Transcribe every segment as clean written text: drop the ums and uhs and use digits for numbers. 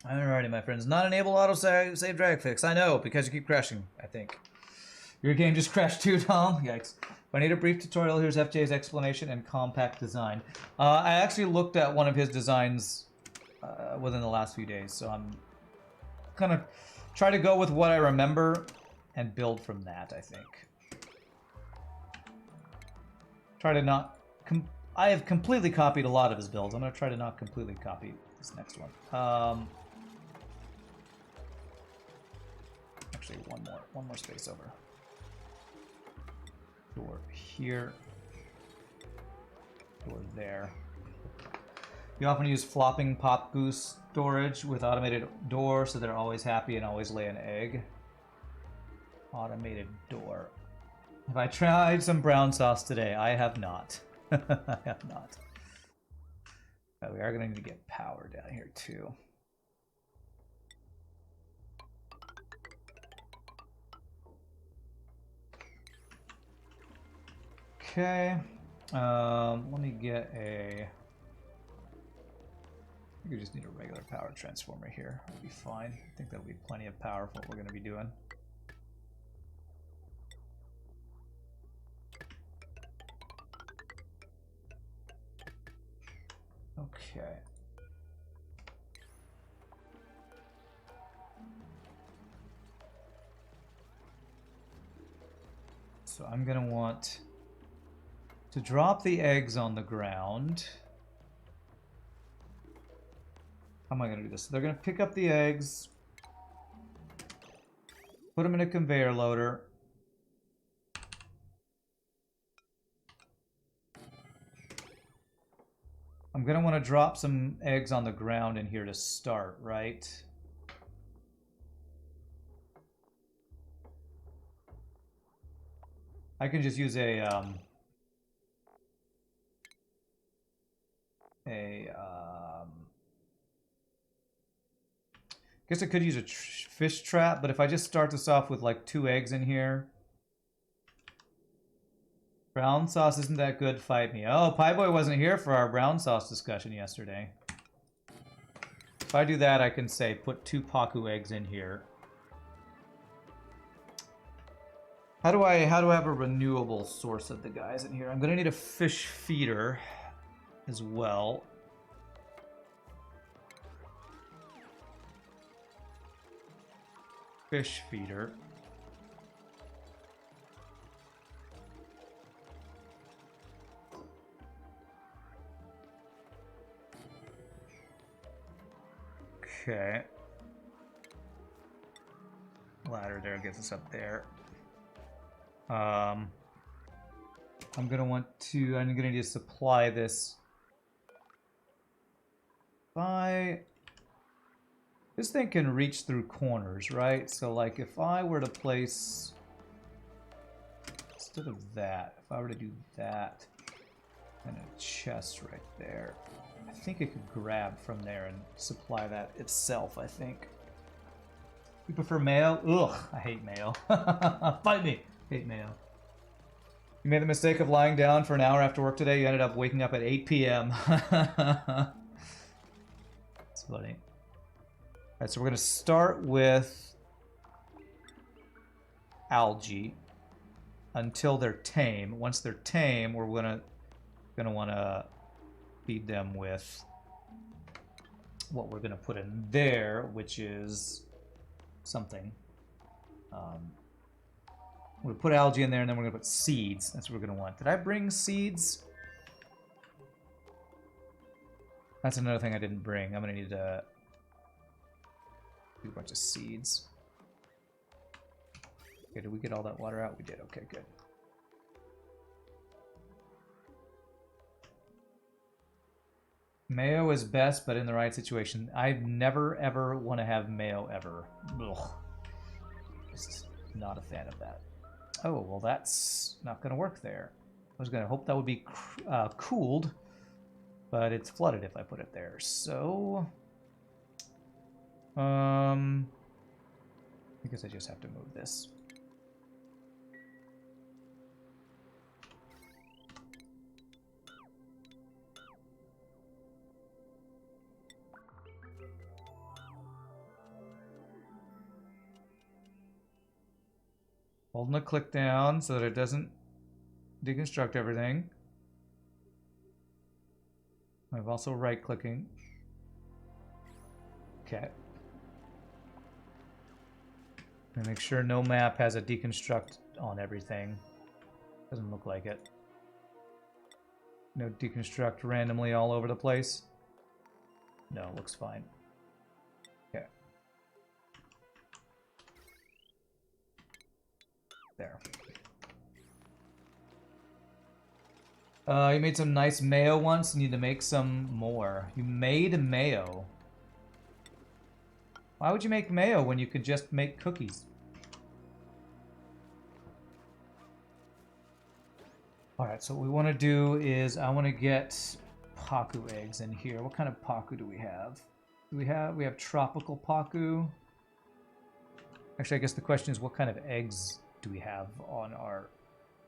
Alrighty, my friends. Not enable auto save drag fix. I know, because you keep crashing, I think. Your game just crashed too, Tom? Yikes. If I need a brief tutorial, here's FJ's explanation and compact design. I actually looked at one of his designs within the last few days, so I'm gonna try to go with what I remember and build from that, I think. Try to not... I have completely copied a lot of his builds. I'm gonna try to not completely copy this next one. Actually, one more space over. Door here. Door there. You often use flopping Pacu storage with automated door, so they're always happy and always lay an egg. Automated door. Have I tried some brown sauce today? I have not. I have not. But we are going to need to get power down here too. Okay. Let me get a... I think we just need a regular power transformer here. That'll be fine. I think that'll be plenty of power for what we're going to be doing. Okay. So I'm going to want to drop the eggs on the ground. How am I going to do this? So they're going to pick up the eggs, put them in a conveyor loader. I'm going to want to drop some eggs on the ground in here to start, right? I can just use I guess I could use a fish trap, but if I just start this off with like 2 eggs in here. Brown sauce isn't that good, fight me. Oh, Pie Boy wasn't here for our brown sauce discussion yesterday. If I do that, I can say put 2 Pacu eggs in here. How do I have a renewable source of the guys in here? I'm gonna need a fish feeder as well. Fish feeder. Okay. Ladder there gets us up there. I'm gonna need to supply this by... This thing can reach through corners, right? So like if I were to place, instead of that, if I were to do that, and a chest right there, I think it could grab from there and supply that itself, I think. You prefer mayo? Ugh, I hate mayo. Fight me! Hate mayo. You made the mistake of lying down for an hour after work today. You ended up waking up at 8 p.m. It's funny. Alright, so we're going to start with algae until they're tame. Once they're tame, we're gonna want to feed them with what we're going to put in there, which is something. We're going to put algae in there, and then we're going to put seeds. That's what we're going to want. Did I bring seeds? That's another thing I didn't bring. I'm going to need to do a bunch of seeds. Okay, did we get all that water out? We did. Okay, good. Mayo is best, but in the right situation. I never, ever want to have mayo, ever. Ugh. Just not a fan of that. Oh, well, that's not going to work there. I was going to hope that would be cooled, but it's flooded if I put it there. So... I guess I just have to move this. Holding the click down so that it doesn't deconstruct everything. I'm also right-clicking. Okay. And make sure no map has a deconstruct on everything. Doesn't look like it. No deconstruct randomly all over the place. No, looks fine. Okay. There. You made some nice mayo once. You need to make some more. You made mayo. Why would you make mayo when you could just make cookies? Alright, so what we want to do is I want to get Pacu eggs in here. What kind of Pacu do we have? We have tropical Pacu. Actually, I guess the question is what kind of eggs do we have on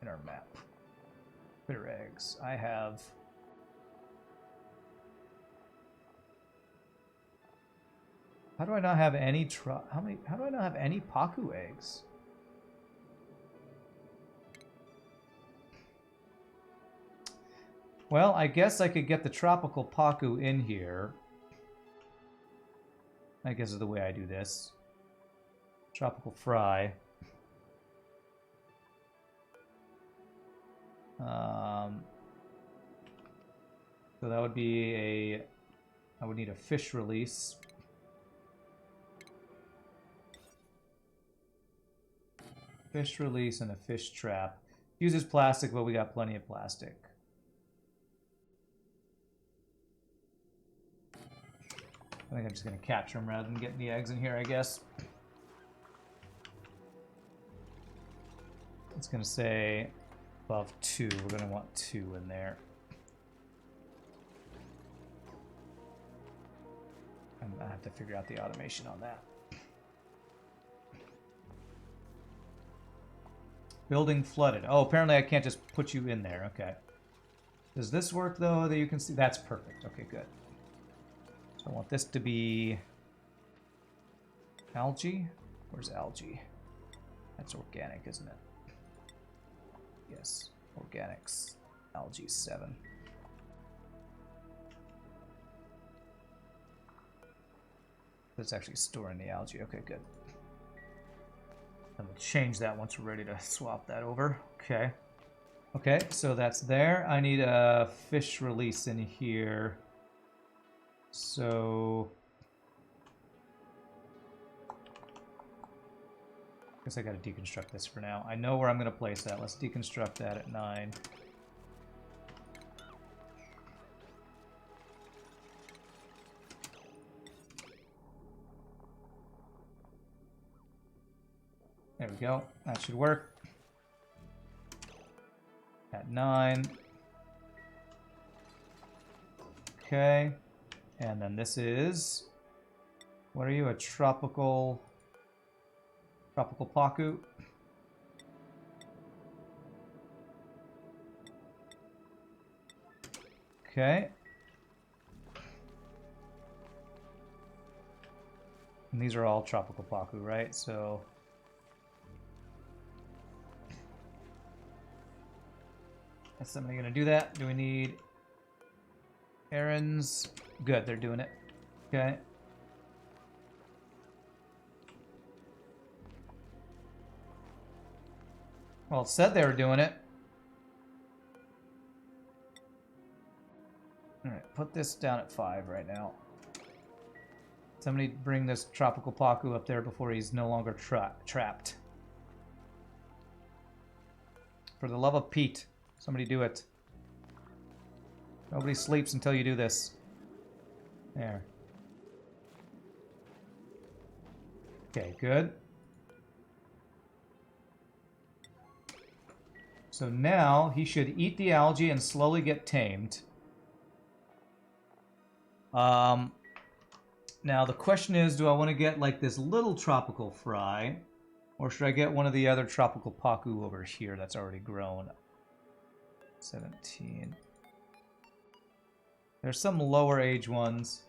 in our map? Bitter eggs. I have How do I not have any how do I not have any Pacu eggs? Well, I guess I could get the tropical Pacu in here. I guess is the way I do this. Tropical fry. So that would be I would need a fish release. Fish release and a fish trap. Uses plastic, but we got plenty of plastic. I think I'm just going to capture them rather than getting the eggs in here, I guess. It's going to say above 2. We're going to want 2 in there. And I have to figure out the automation on that. Building flooded. Oh, apparently I can't just put you in there. Okay. Does this work, though, that you can see? That's perfect. Okay, good. So I want this to be algae. Where's algae? That's organic, isn't it? Yes, organics. Algae 7. That's actually storing the algae. Okay, good. And we'll change that once we're ready to swap that over. Okay. Okay, so that's there. I need a fish release in here. So I guess I gotta deconstruct this for now. I know where I'm gonna place that. Let's deconstruct that at 9. There we go. That should work. At 9. Okay. And then this is... What are you? A tropical... Tropical Pacu? Okay. And these are all tropical Pacu, right? So... Is somebody gonna do that? Do we need errands? Good, they're doing it. Okay. Well, it said they were doing it. Alright, put this down at 5 right now. Somebody bring this tropical Pacu up there before he's no longer trapped. For the love of Pete. Somebody do it. Nobody sleeps until you do this. There. Okay, good. So now he should eat the algae and slowly get tamed. Now the question is, do I want to get like this little tropical fry, or should I get one of the other tropical Pacu over here that's already grown? 17. There's some lower age ones.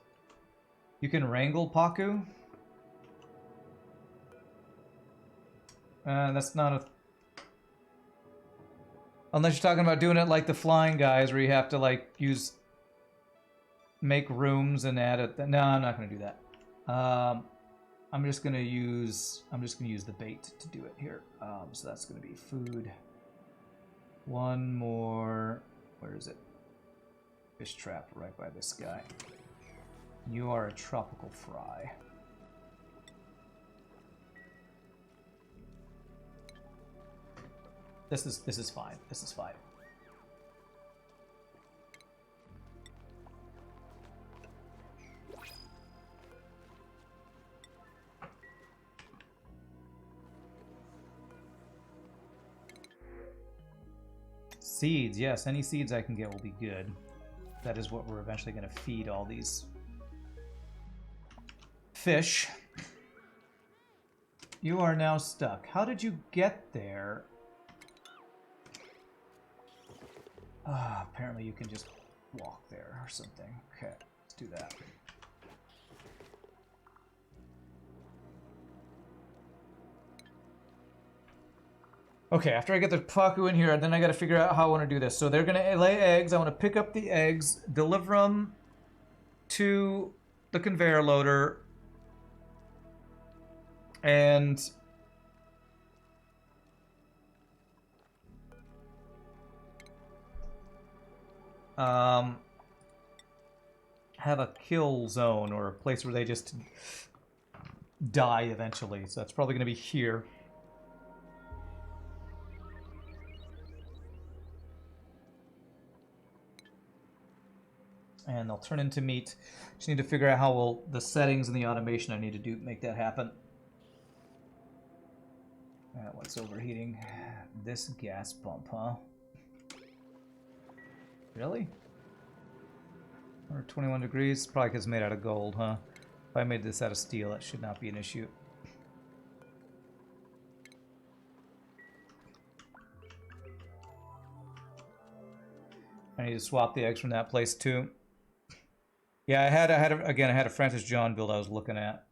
You can wrangle Pacu. That's not a Unless you're talking about doing it like the flying guys, where you have to like make rooms and add it. No, I'm not gonna do that. I'm just gonna use the bait to do it here. So that's gonna be food. One more. Where is it? Fish trap right by this guy. You are a tropical fry. This is fine. This is fine. Seeds, yes, any seeds I can get will be good. That is what we're eventually going to feed all these fish. You are now stuck. How did you get there? Apparently you can just walk there or something. Okay, let's do that. Okay, after I get the Pacu in here, then I gotta figure out how I want to do this. So they're gonna lay eggs. I want to pick up the eggs, deliver them to the conveyor loader, and have a kill zone or a place where they just die eventually. So that's probably gonna be here. And they'll turn into meat. Just need to figure out how the settings and the automation I need to do make that happen. What's overheating? This gas pump, huh? Really? 121 degrees? Probably because it's made out of gold, huh? If I made this out of steel, that should not be an issue. I need to swap the eggs from that place too. Yeah, I had a Francis John build I was looking at.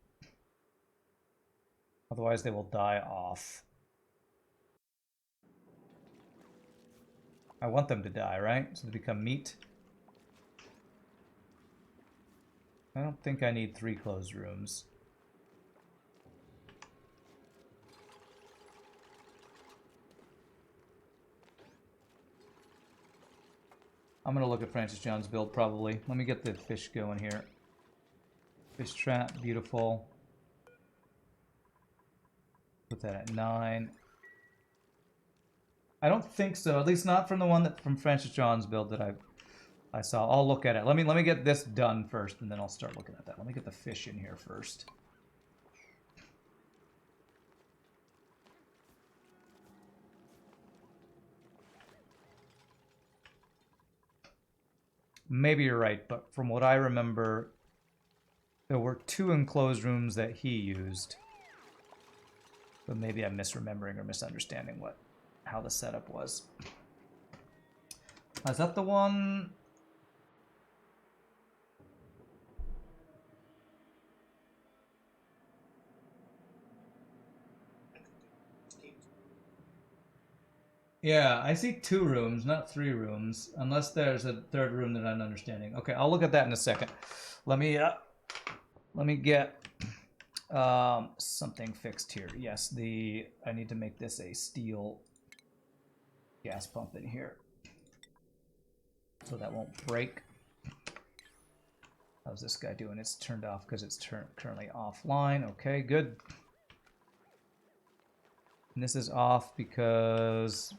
Otherwise, they will die off. I want them to die, right? So they become meat. I don't think I need 3 closed rooms. I'm gonna look at Francis John's build probably. Let me get the fish going here. Fish trap, beautiful. Put that at 9. I don't think so. At least not from the one from Francis John's build that I saw. I'll look at it. Let me get this done first, and then I'll start looking at that. Let me get the fish in here first. Maybe you're right, but from what I remember, there were 2 enclosed rooms that he used. But maybe I'm misremembering or misunderstanding how the setup was. Is that the one? Yeah, I see 2 rooms, not 3 rooms, unless there's a 3rd room that I'm understanding. Okay, I'll look at that in a second. Let me get something fixed here. Yes, I need to make this a steel gas pump in here, so that won't break. How's this guy doing? It's turned off because it's currently offline. Okay, good. And this is off because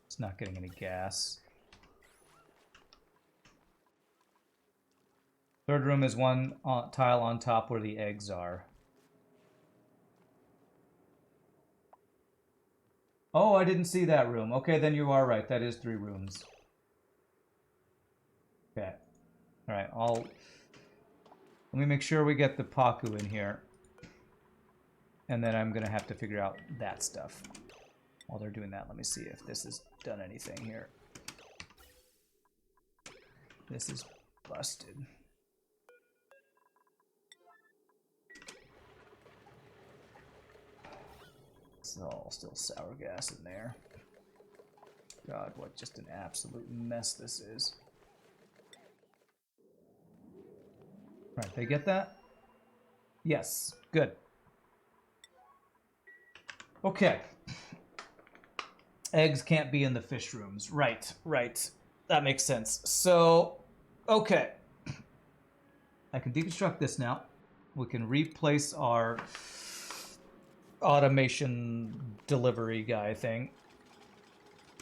it's not getting any gas. 3rd room is one tile on top where the eggs are. Oh, I didn't see that room. Okay, then you are right. That is 3 rooms. Okay. All right, let me make sure we get the Pacu in here. And then I'm going to have to figure out that stuff. While they're doing that, let me see if this has done anything here. This is busted. It's all still sour gas in there. God, what just an absolute mess this is. Alright, they get that? Yes, good. Okay. Eggs can't be in the fish rooms. Right, right. That makes sense. So, okay. I can deconstruct this now. We can replace our automation delivery guy thing.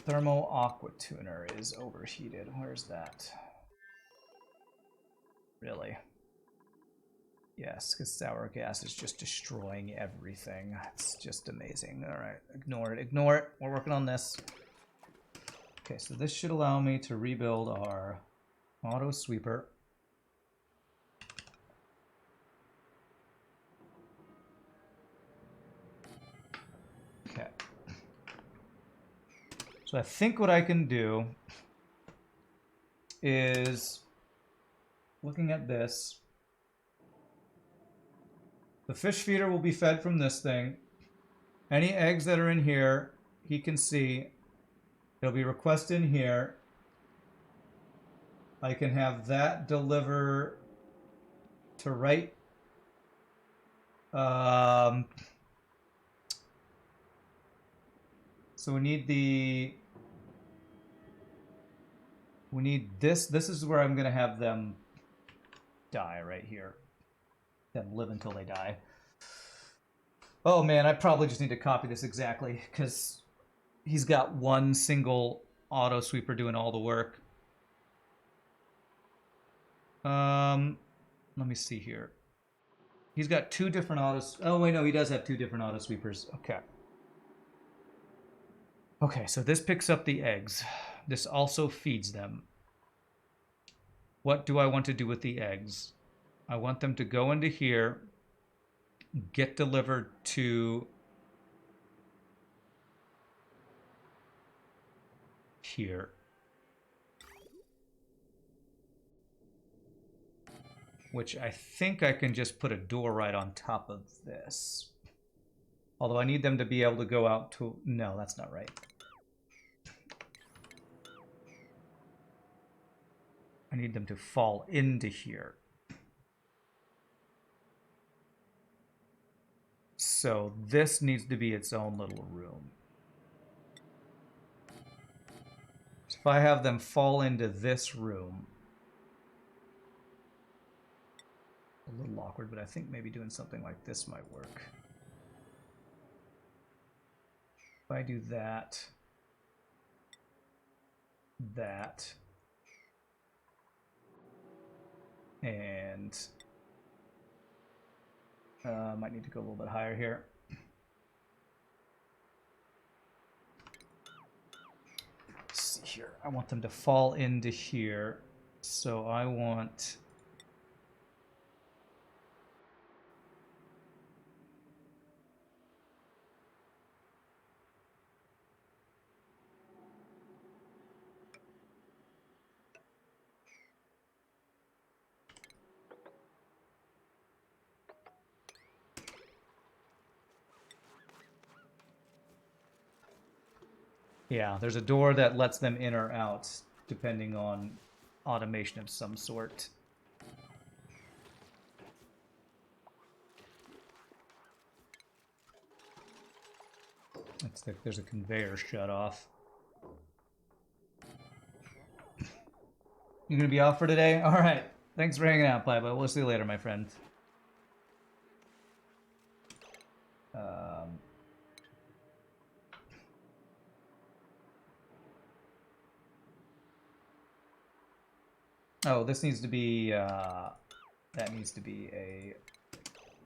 Thermo aqua tuner is overheated. Where's that? Really? Yes, because sour gas is just destroying everything. It's just amazing. All right, ignore it. Ignore it. We're working on this. Okay, so this should allow me to rebuild our auto sweeper. Okay. So I think what I can do is, looking at this, the fish feeder will be fed from this thing. Any eggs that are in here, he can see. It'll be request in here. I can have that deliver to right. So we need this. This is where I'm going to have them die right here. Them live until they die. Oh man, I probably just need to copy this exactly because he's got one single auto sweeper doing all the work. Let me see here. He's got two different autos. Oh wait, no, he does have two different auto sweepers. Okay. Okay, so this picks up the eggs. This also feeds them. What do I want to do with the eggs? I want them to go into here, get delivered to here. Which I think I can just put a door right on top of this. Although I need them to be able to go out to... No, that's not right. I need them to fall into here. So this needs to be its own little room. So if I have them fall into this room... A little awkward, but I think maybe doing something like this might work. If I do that... That... And... might need to go a little bit higher here. Let's see here. I want them to fall into here. So I want... Yeah, there's a door that lets them in or out, depending on automation of some sort. It's like there's a conveyor shut off. You gonna be off for today? All right. Thanks for hanging out, Plybo. We'll see you later, my friend. Oh, this needs to be, that needs to be a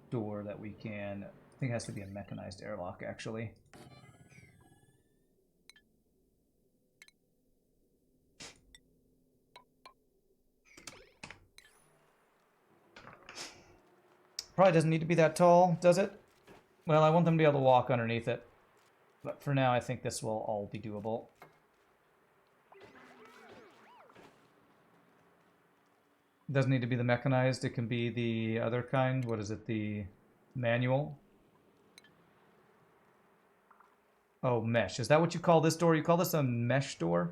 door that we can, I think it has to be a mechanized airlock, actually. Probably doesn't need to be that tall, does it? Well, I want them to be able to walk underneath it. But for now, I think this will all be doable. Doesn't need to be the mechanized, it can be the other kind. What is it, the manual? Oh, mesh. Is that what you call this door? You call this a mesh door?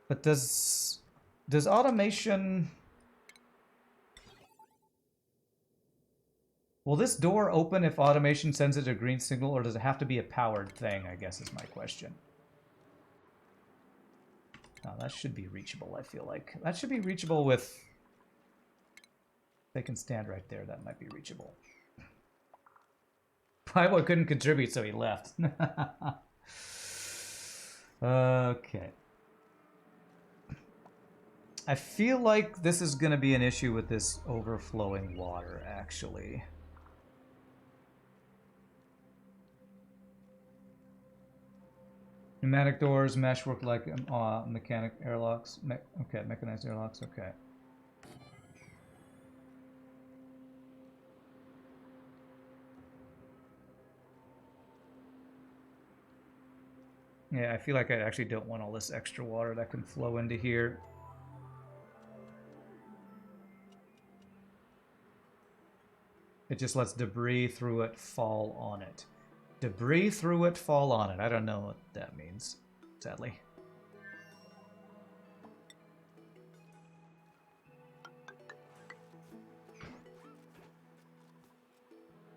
But does automation... Will this door open if automation sends it a green signal, or does it have to be a powered thing, I guess is my question. Oh, that should be reachable, I feel like. That should be reachable with... They can stand right there. That might be reachable. Playboy couldn't contribute, so he left. Okay. I feel like this is going to be an issue with this overflowing water, actually. Pneumatic doors, mesh work like mechanic airlocks. Okay, mechanized airlocks, okay. Yeah, I feel like I actually don't want all this extra water that can flow into here. It just lets debris through it fall on it. Debris through it, fall on it. I don't know what that means, sadly.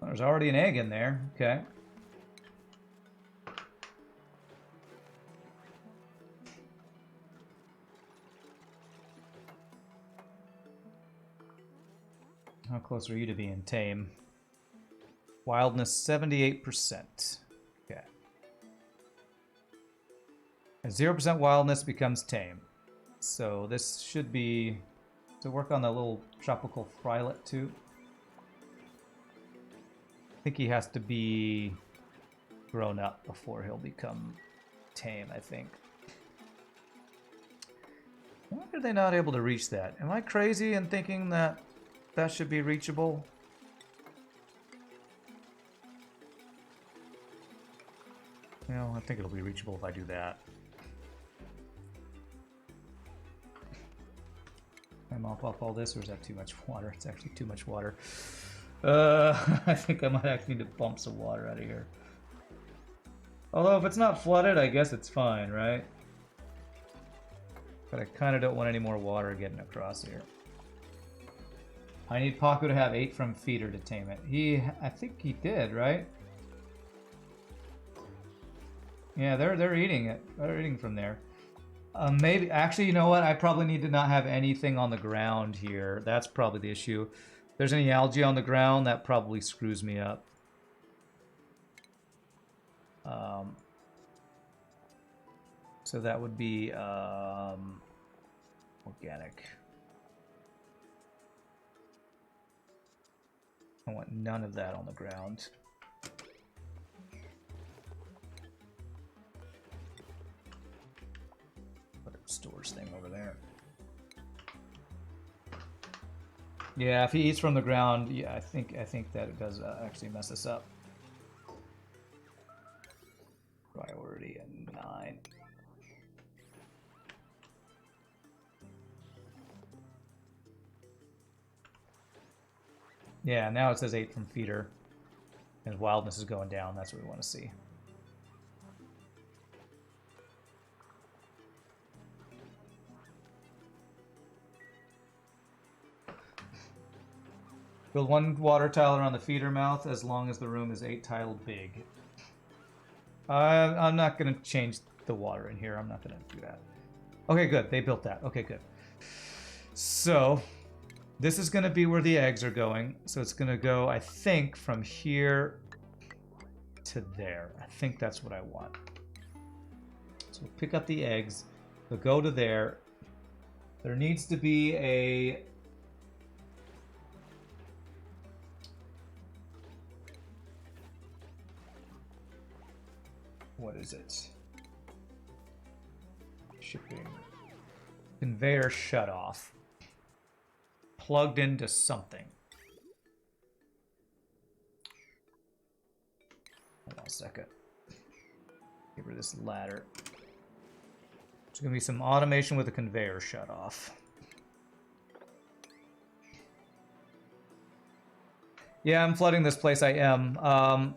There's already an egg in there. Okay. How close are you to being tame? Wildness 78%. Okay. And 0% wildness becomes tame. So this should be to work on the little tropical frylet too. I think he has to be grown up before he'll become tame, I think. Why are they not able to reach that? Am I crazy in thinking that that should be reachable? Well, I think it'll be reachable if I do that. Can I mop off all this, or is that too much water? It's actually too much water. I think I might actually need to pump some water out of here. Although if it's not flooded, I guess it's fine, right? But I kind of don't want any more water getting across here. I need Pacu to have 8 from feeder to tame it. I think he did, right? Yeah, they're eating it. They're eating from there. Maybe, actually, you know what? I probably need to not have anything on the ground here. That's probably the issue. If there's any algae on the ground, that probably screws me up. So that would be organic. I want none of that on the ground. Put a storage thing over there. Yeah, if he eats from the ground, yeah, I think that it does actually mess us up. Priority at 9. Yeah, now it says 8 from feeder. And wildness is going down. That's what we want to see. Build 1 water tile around the feeder mouth as long as the room is 8 tile big. I'm not going to change the water in here. I'm not going to do that. Okay, good. They built that. Okay, good. So this is going to be where the eggs are going. So it's going to go, I think, from here to there. I think that's what I want. So we'll pick up the eggs. They'll go to there. There needs to be a... What is it? Shipping. Conveyor shut off. Plugged into something. Hold on a second. Give her this ladder. There's going to be some automation with a conveyor shut off. Yeah, I'm flooding this place. I am.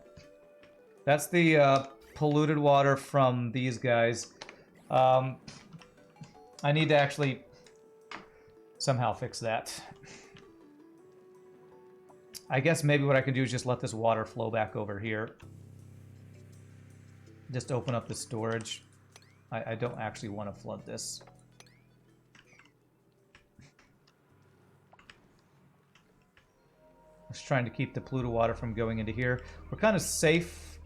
That's the polluted water from these guys. I need to actually somehow fix that. I guess maybe what I can do is just let this water flow back over here. Just open up the storage. I don't actually want to flood this. Just trying to keep the polluted water from going into here. We're kind of safe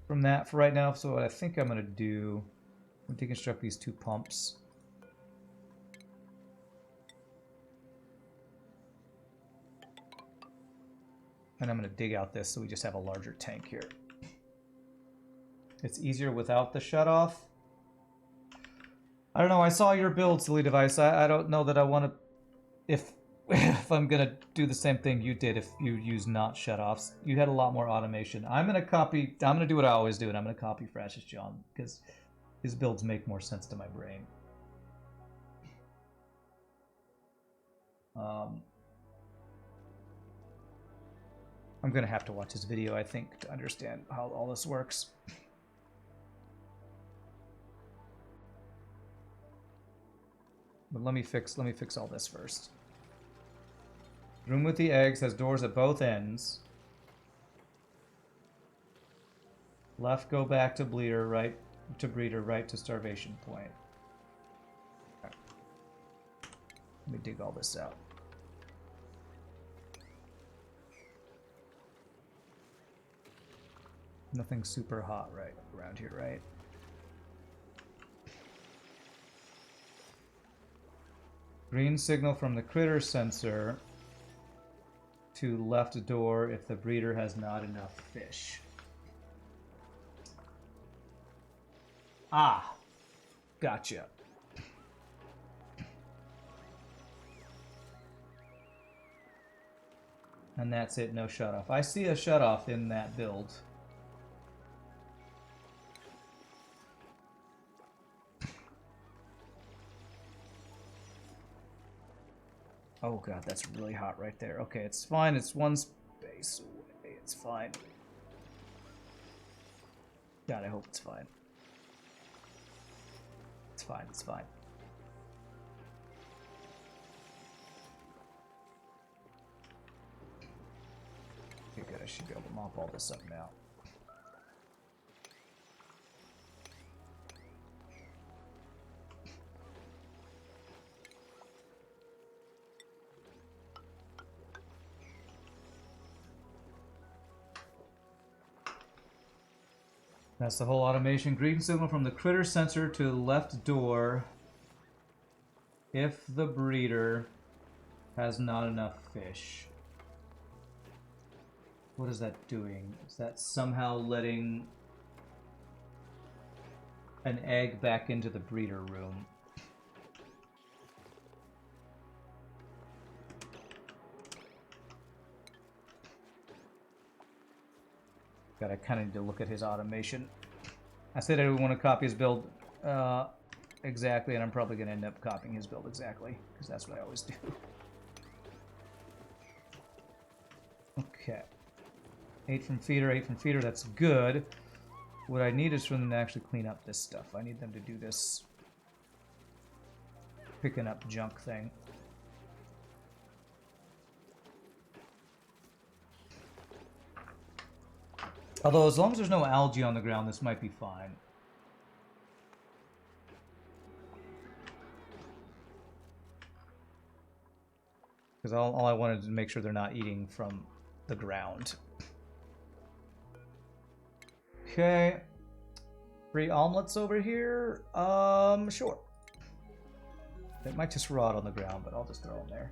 from that for right now, so what I think I'm going to do, I'm going to deconstruct these 2 pumps. And I'm going to dig out this so we just have a larger tank here. It's easier without the shutoff. I don't know, I saw your build, Silly Device. I don't know that I want to... If I'm going to do the same thing you did if you use not shutoffs. You had a lot more automation. I'm going to do what I always do, and I'm going to copy Frash's John, because his builds make more sense to my brain. I'm going to have to watch his video, I think, to understand how all this works. But let me fix all this first. Room with the eggs has doors at both ends. Left go back to bleeder, right to breeder, right to starvation point. Right. Let me dig all this out. Nothing super hot right around here, right? Green signal from the critter sensor to left door if the breeder has not enough fish. Ah, gotcha. And that's it, no shutoff. I see a shutoff in that build. Oh god, that's really hot right there. Okay, it's fine. It's one space away. It's fine. God, I hope it's fine. It's fine. It's fine. Okay, good. I should be able to mop all this up now. That's the whole automation. Green signal from the critter sensor to the left door if the breeder has not enough fish. What is that doing? Is that somehow letting an egg back into the breeder room? God, I kind of need to look at his automation. I said I want to copy his build exactly, and I'm probably going to end up copying his build exactly, because that's what I always do. Okay. 8 from feeder, that's good. What I need is for them to actually clean up this stuff. I need them to do this picking up junk thing. Although, as long as there's no algae on the ground, this might be fine. Because all I wanted to make sure they're not eating from the ground. Okay. 3 omelets over here? Sure. They might just rot on the ground, but I'll just throw them there.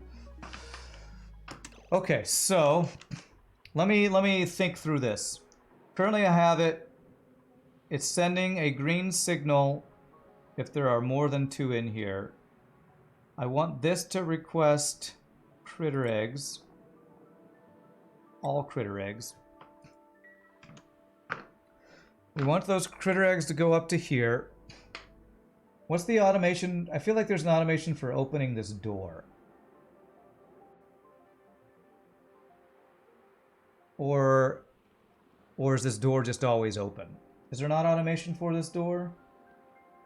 Okay, so let me think through this. Currently I have it. It's sending a green signal if there are more than 2 in here. I want this to request critter eggs. All critter eggs. We want those critter eggs to go up to here. What's the automation? I feel like there's an automation for opening this door. or is this door just always open? Is there not automation for this door?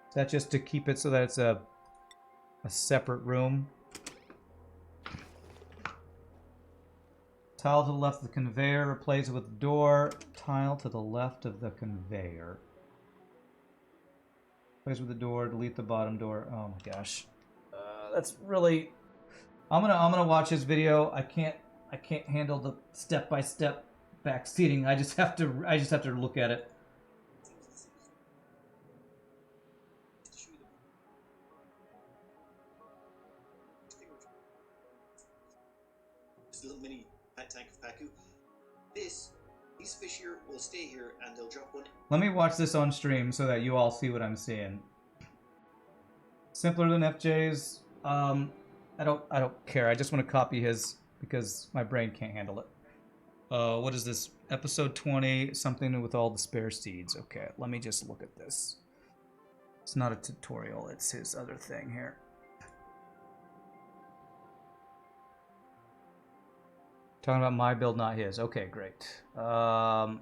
Is that just to keep it so that it's a separate room? Tile to the left of the conveyor, replace it with the door. Tile to the left of the conveyor. Replace with the door, delete the bottom door. Oh my gosh. That's really... I'm gonna watch his video. I can't handle the step-by-step back seating. I just have to look at it. This little mini tank of Pacu. These fish here will stay here and they'll drop one. Let me watch this on stream so that you all see what I'm seeing. Simpler than FJ's. I don't care. I just want to copy his because my brain can't handle it. What is this? Episode 20, something with all the spare seeds. Okay, let me just look at this. It's not a tutorial, it's his other thing here. Talking about my build, not his. Okay, great. Oh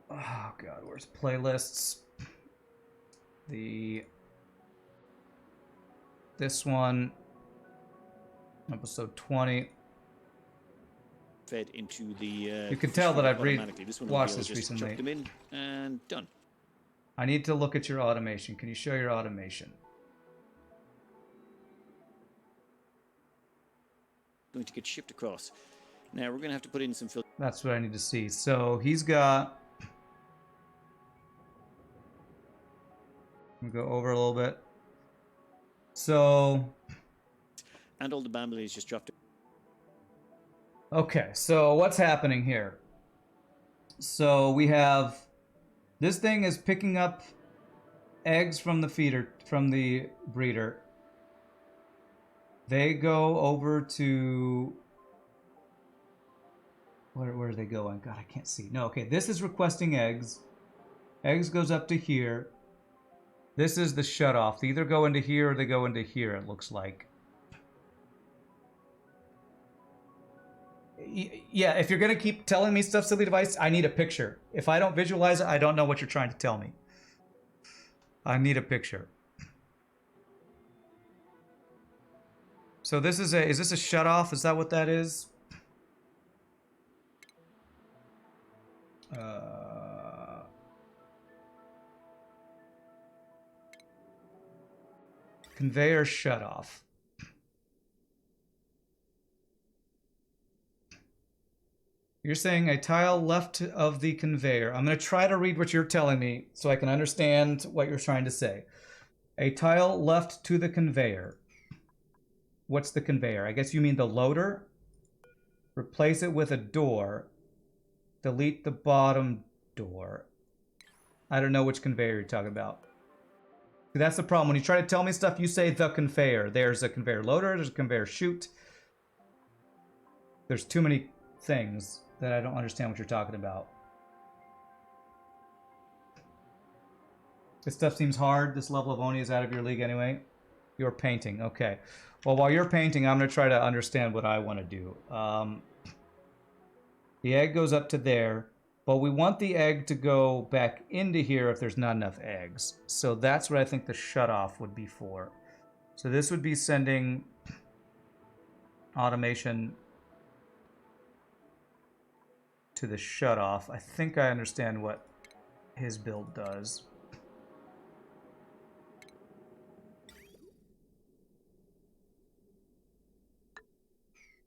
god, where's playlists? This one, episode 20. Fed into the. You can tell that I've watched this recently. Chuck them in and done. I need to look at your automation. Can you show your automation? Going to get shipped across. Now we're going to have to put in some filter. That's what I need to see. So he's got. Go over a little bit. So. And all the bamboos just dropped. Okay, so what's happening here? So we have. This thing is picking up eggs from the feeder, from the breeder. They go over to. Where are they going? God, I can't see. No, okay, this is requesting eggs. Eggs goes up to here. This is the shutoff. They either go into here or they go into here, it looks like. Yeah, if you're going to keep telling me stuff, silly device, I need a picture. If I don't visualize it, I don't know what you're trying to tell me. I need a picture. So this is this a shutoff? Is that what that is? Conveyor shutoff. You're saying a tile left of the conveyor. I'm going to try to read what you're telling me so I can understand what you're trying to say. A tile left to the conveyor. What's the conveyor? I guess you mean the loader. Replace it with a door. Delete the bottom door. I don't know which conveyor you're talking about. See, that's the problem. When you try to tell me stuff, you say the conveyor. There's a conveyor loader. There's a conveyor chute. There's too many things that I don't understand what you're talking about. This stuff seems hard. This level of Oni is out of your league anyway. You're painting. Okay. Well, while you're painting, I'm going to try to understand what I want to do. The egg goes up to there, but we want the egg to go back into here if there's not enough eggs. So that's what I think the shutoff would be for. So this would be sending automation to the shutoff. I think I understand what his build does.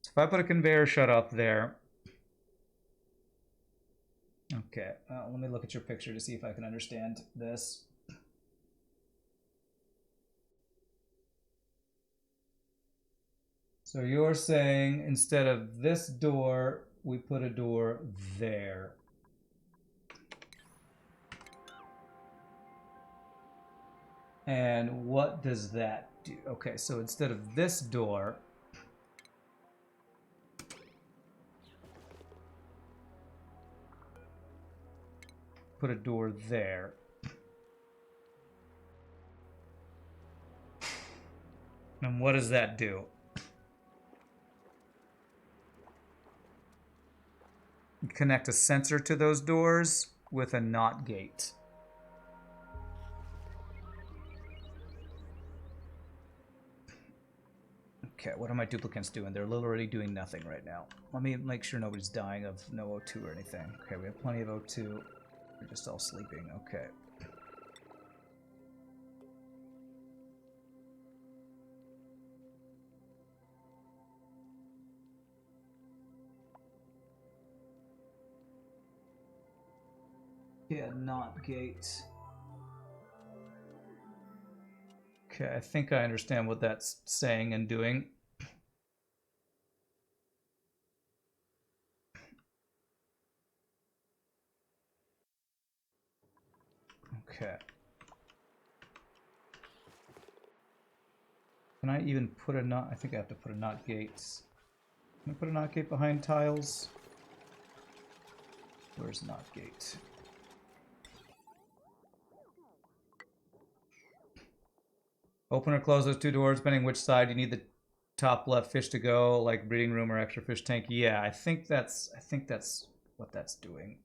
So if I put a conveyor shutoff there. Okay, let me look at your picture to see if I can understand this. So you're saying instead of this door, we put a door there. And what does that do? Okay, so instead of this door, put a door there. And what does that do? connect a sensor to those doors with a NOT gate. Okay, what are my duplicants doing? They're literally doing nothing right now. Let me make sure nobody's dying of no O2 or anything. Okay, we have plenty of O2. They're just all sleeping. Okay. Yeah, not gate. Okay, I think I understand what that's saying and doing. Okay. Can I even put a NOT? I think I have to put a NOT gates. Can I put a NOT gate behind tiles? Where's NOT gate? Open or close those two doors, depending which side you need the top left fish to go, like breeding room or extra fish tank. Yeah, I think that's what that's doing.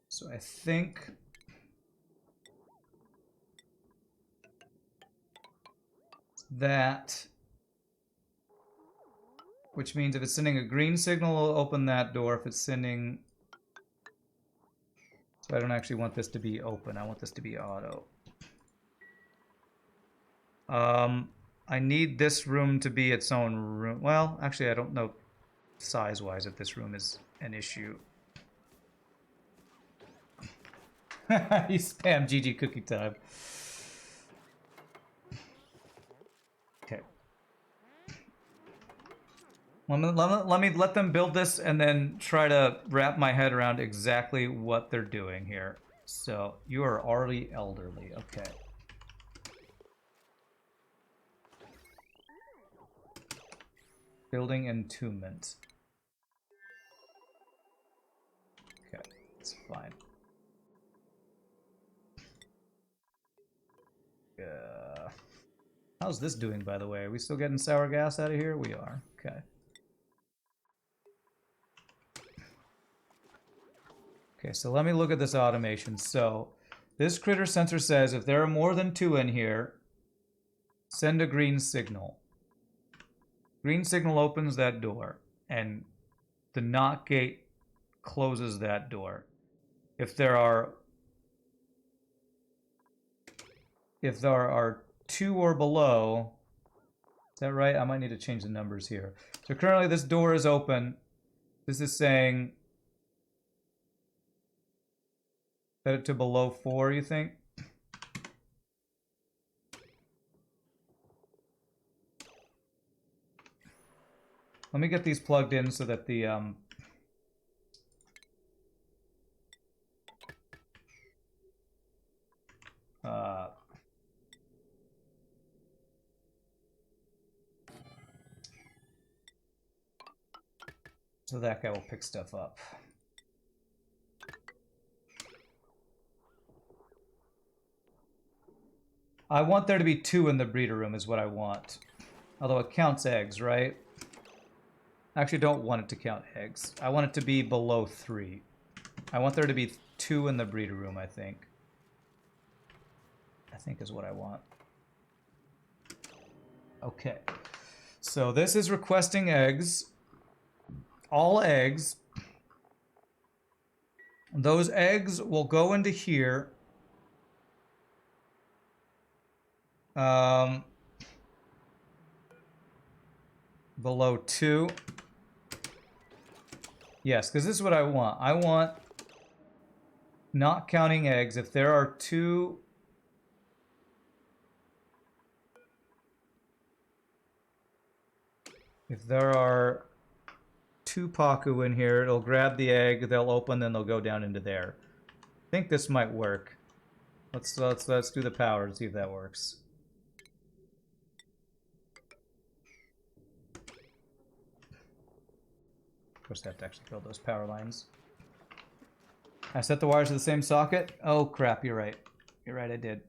So I think that, which means if it's sending a green signal, it'll open that door. If it's sending, so I don't actually want this to be open. I want this to be auto. I need this room to be its own room. Well, actually, I don't know size-wise if this room is an issue. You spam GG cookie time. Okay. Let them build this and then try to wrap my head around exactly what they're doing here. So, you are already elderly. Okay. Building entombment. Okay, it's fine. How's this doing, by the way? Are we still getting sour gas out of here? We are. Okay. Okay, so let me look at this automation. So, this critter sensor says if there are more than 2 in here, send a green signal. Green signal opens that door, and the NOT gate closes that door. If there are 2 or below, is that right? I might need to change the numbers here. So currently this door is open. This is saying set it to below 4, you think? Let me get these plugged in so that the so that guy will pick stuff up. I want there to be 2 in the breeder room is what I want. Although it counts eggs, right? I actually don't want it to count eggs. I want it to be below 3. I want there to be 2 in the breeder room, I think. I think is what I want. Okay. So this is requesting eggs. All eggs. Those eggs will go into here. Below 2. Yes, because this is what I want. I want not counting eggs. If there are 2... If there are 2 Pacu in here, it'll grab the egg, they'll open, then they'll go down into there. I think this might work. Let's do the power to see if that works. Of course, I have to actually build those power lines. I set the wires to the same socket. Oh crap, you're right. You're right, I did.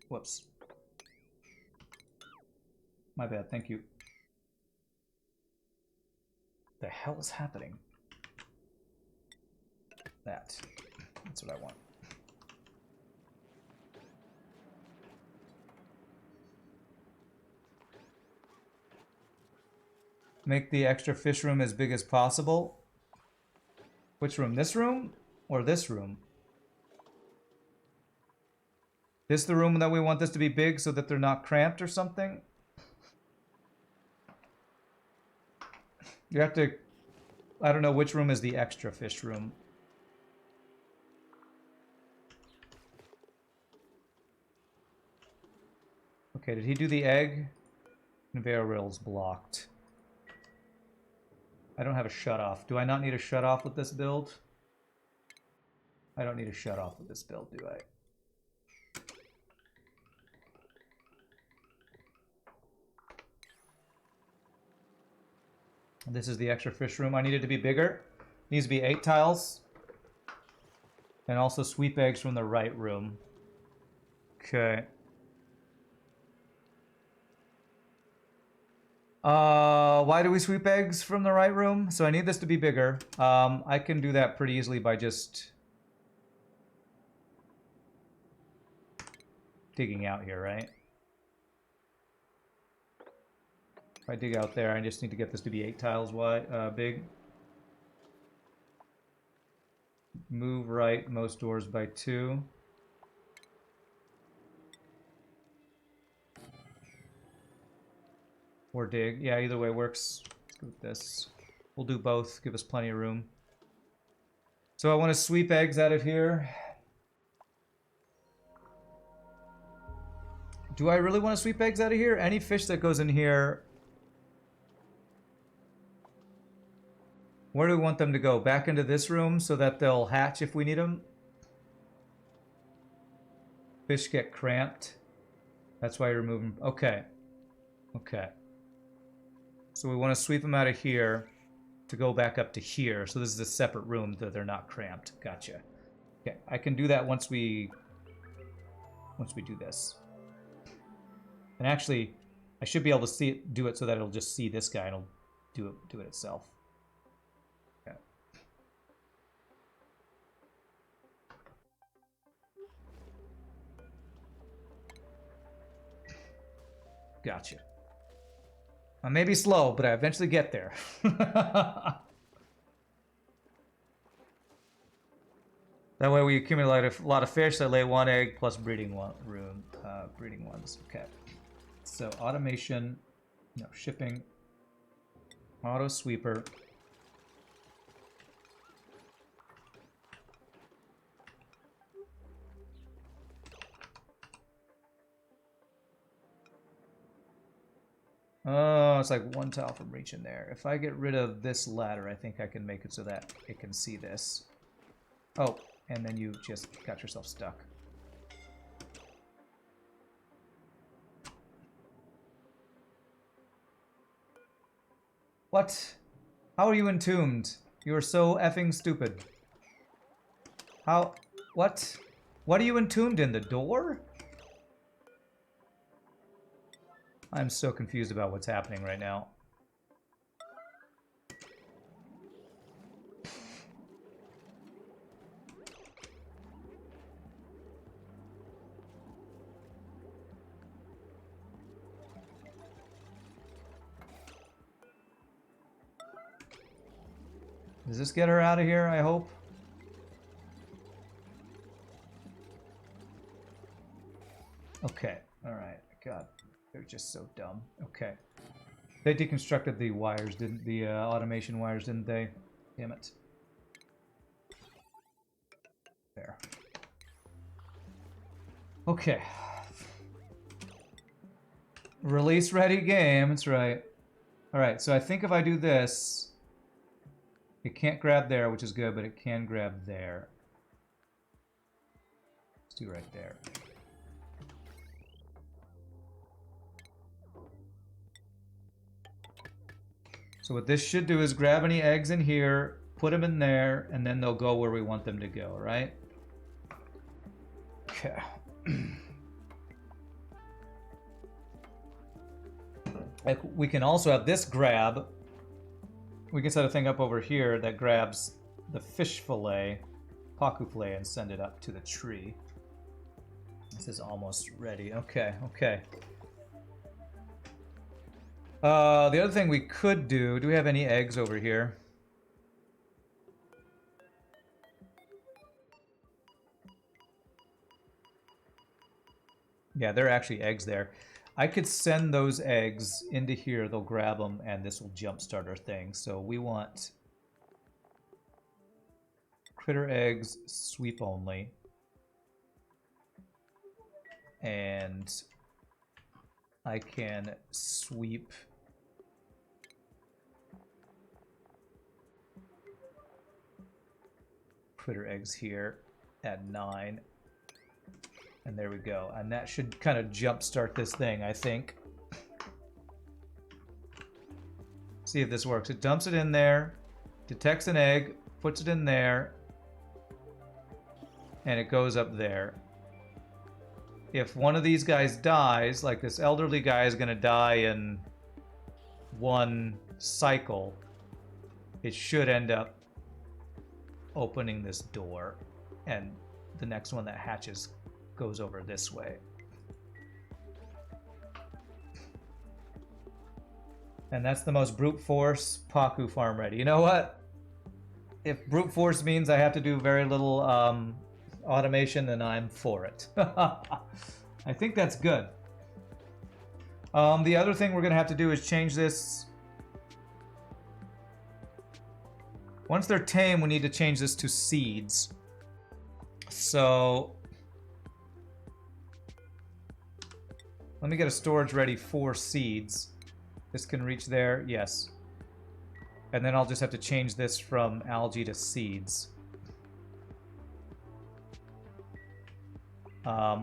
Whoops. My bad, thank you. The hell is happening? That's what I want. Make the extra fish room as big as possible. Which room? This room or this room? This the room that we want this to be big so that they're not cramped or something? You have to... I don't know which room is the extra fish room. Okay, did he do the egg? Conveyor rail's blocked. I don't have a shut-off. Do I not need a shut-off with this build? I don't need a shut-off with this build, do I? This is the extra fish room. I need it to be bigger. It needs to be 8 tiles. And also sweep eggs from the right room. Okay. Why do we sweep eggs from the right room? So I need this to be bigger. I can do that pretty easily by just digging out here, right? If I dig out there, I just need to get this to be 8 tiles wide, big. Move right most doors by 2. Or dig. Yeah, either way works. Let's go with this. We'll do both. Give us plenty of room. So I want to sweep eggs out of here. Do I really want to sweep eggs out of here? Any fish that goes in here... Where do we want them to go? Back into this room so that they'll hatch if we need them? Fish get cramped. That's why you're moving... Okay. Okay. So we want to sweep them out of here to go back up to here. So this is a separate room that they're not cramped. Gotcha. Okay, I can do that once we do this. And actually, I should be able to do it so that it'll just see this guy and it'll do it itself. Okay. Gotcha. I may be slow, but I eventually get there. That way we accumulate a lot of fish that lay 1 egg plus breeding ones. Okay. So automation, no, shipping, auto sweeper. Oh, it's like 1 tile from reaching there. If I get rid of this ladder, I think I can make it so that it can see this. Oh, and then you just got yourself stuck. What? How are you entombed? You are so effing stupid. How? What? What are you entombed in? The door? I'm so confused about what's happening right now. Does this get her out of here, I hope? Okay, alright. God, they're just so dumb. Okay. They deconstructed the wires, didn't the automation wires, didn't they? Damn it. There. Okay. Release ready game, that's right. Alright, so I think if I do this, it can't grab there, which is good, but it can grab there. Let's do right there. So what this should do is grab any eggs in here, put them in there, and then they'll go where we want them to go, right? Okay. We can also have this grab we can set a thing up over here that grabs the fish fillet, Pacu fillet, and send it up to the tree. This is almost ready. Okay, okay. The other thing we could do we have any eggs over here? Yeah, there are actually eggs there. I could send those eggs into here, they'll grab them, and this will jumpstart our thing. So we want critter eggs, sweep only. And I can sweep critter eggs here at 9. And there we go. And that should kind of jumpstart this thing, I think. See if this works. It dumps it in there, detects an egg, puts it in there, and it goes up there. If one of these guys dies, like this elderly guy is going to die in one cycle, it should end up opening this door, and the next one that hatches goes over this way. And that's the most brute force Pacu farm ready. You know what? If brute force means I have to do very little automation, then I'm for it. I think that's good. The other thing we're gonna have to do is change this. Once they're tame, we need to change this to seeds. So let me get a storage ready for seeds. This can reach there, yes. And then I'll just have to change this from algae to seeds.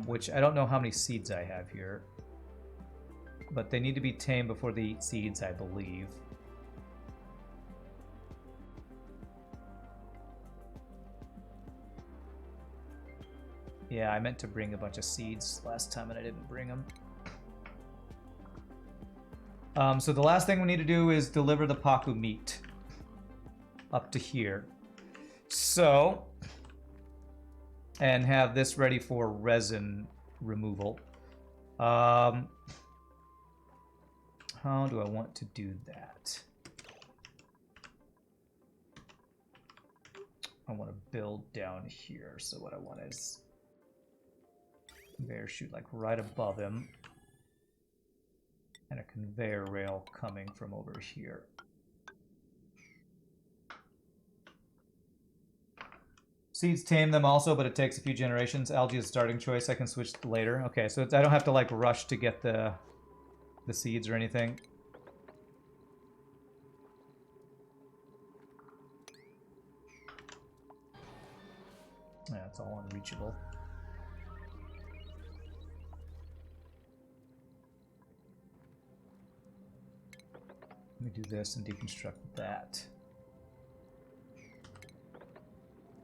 Which I don't know how many seeds I have here. But they need to be tamed before they eat seeds, I believe. Yeah, I meant to bring a bunch of seeds last time and I didn't bring them. So the last thing we need to do is deliver the Pacu meat up to here. So, and have this ready for resin removal. How do I want to do that? I want to build down here. So what I want is conveyor chute like right above him. And a conveyor rail coming from over here. Seeds tame them also, but it takes a few generations. Algae is a starting choice. I can switch later. Okay, so I don't have to like rush to get the seeds or anything. Yeah, it's all unreachable. Let me do this and deconstruct that.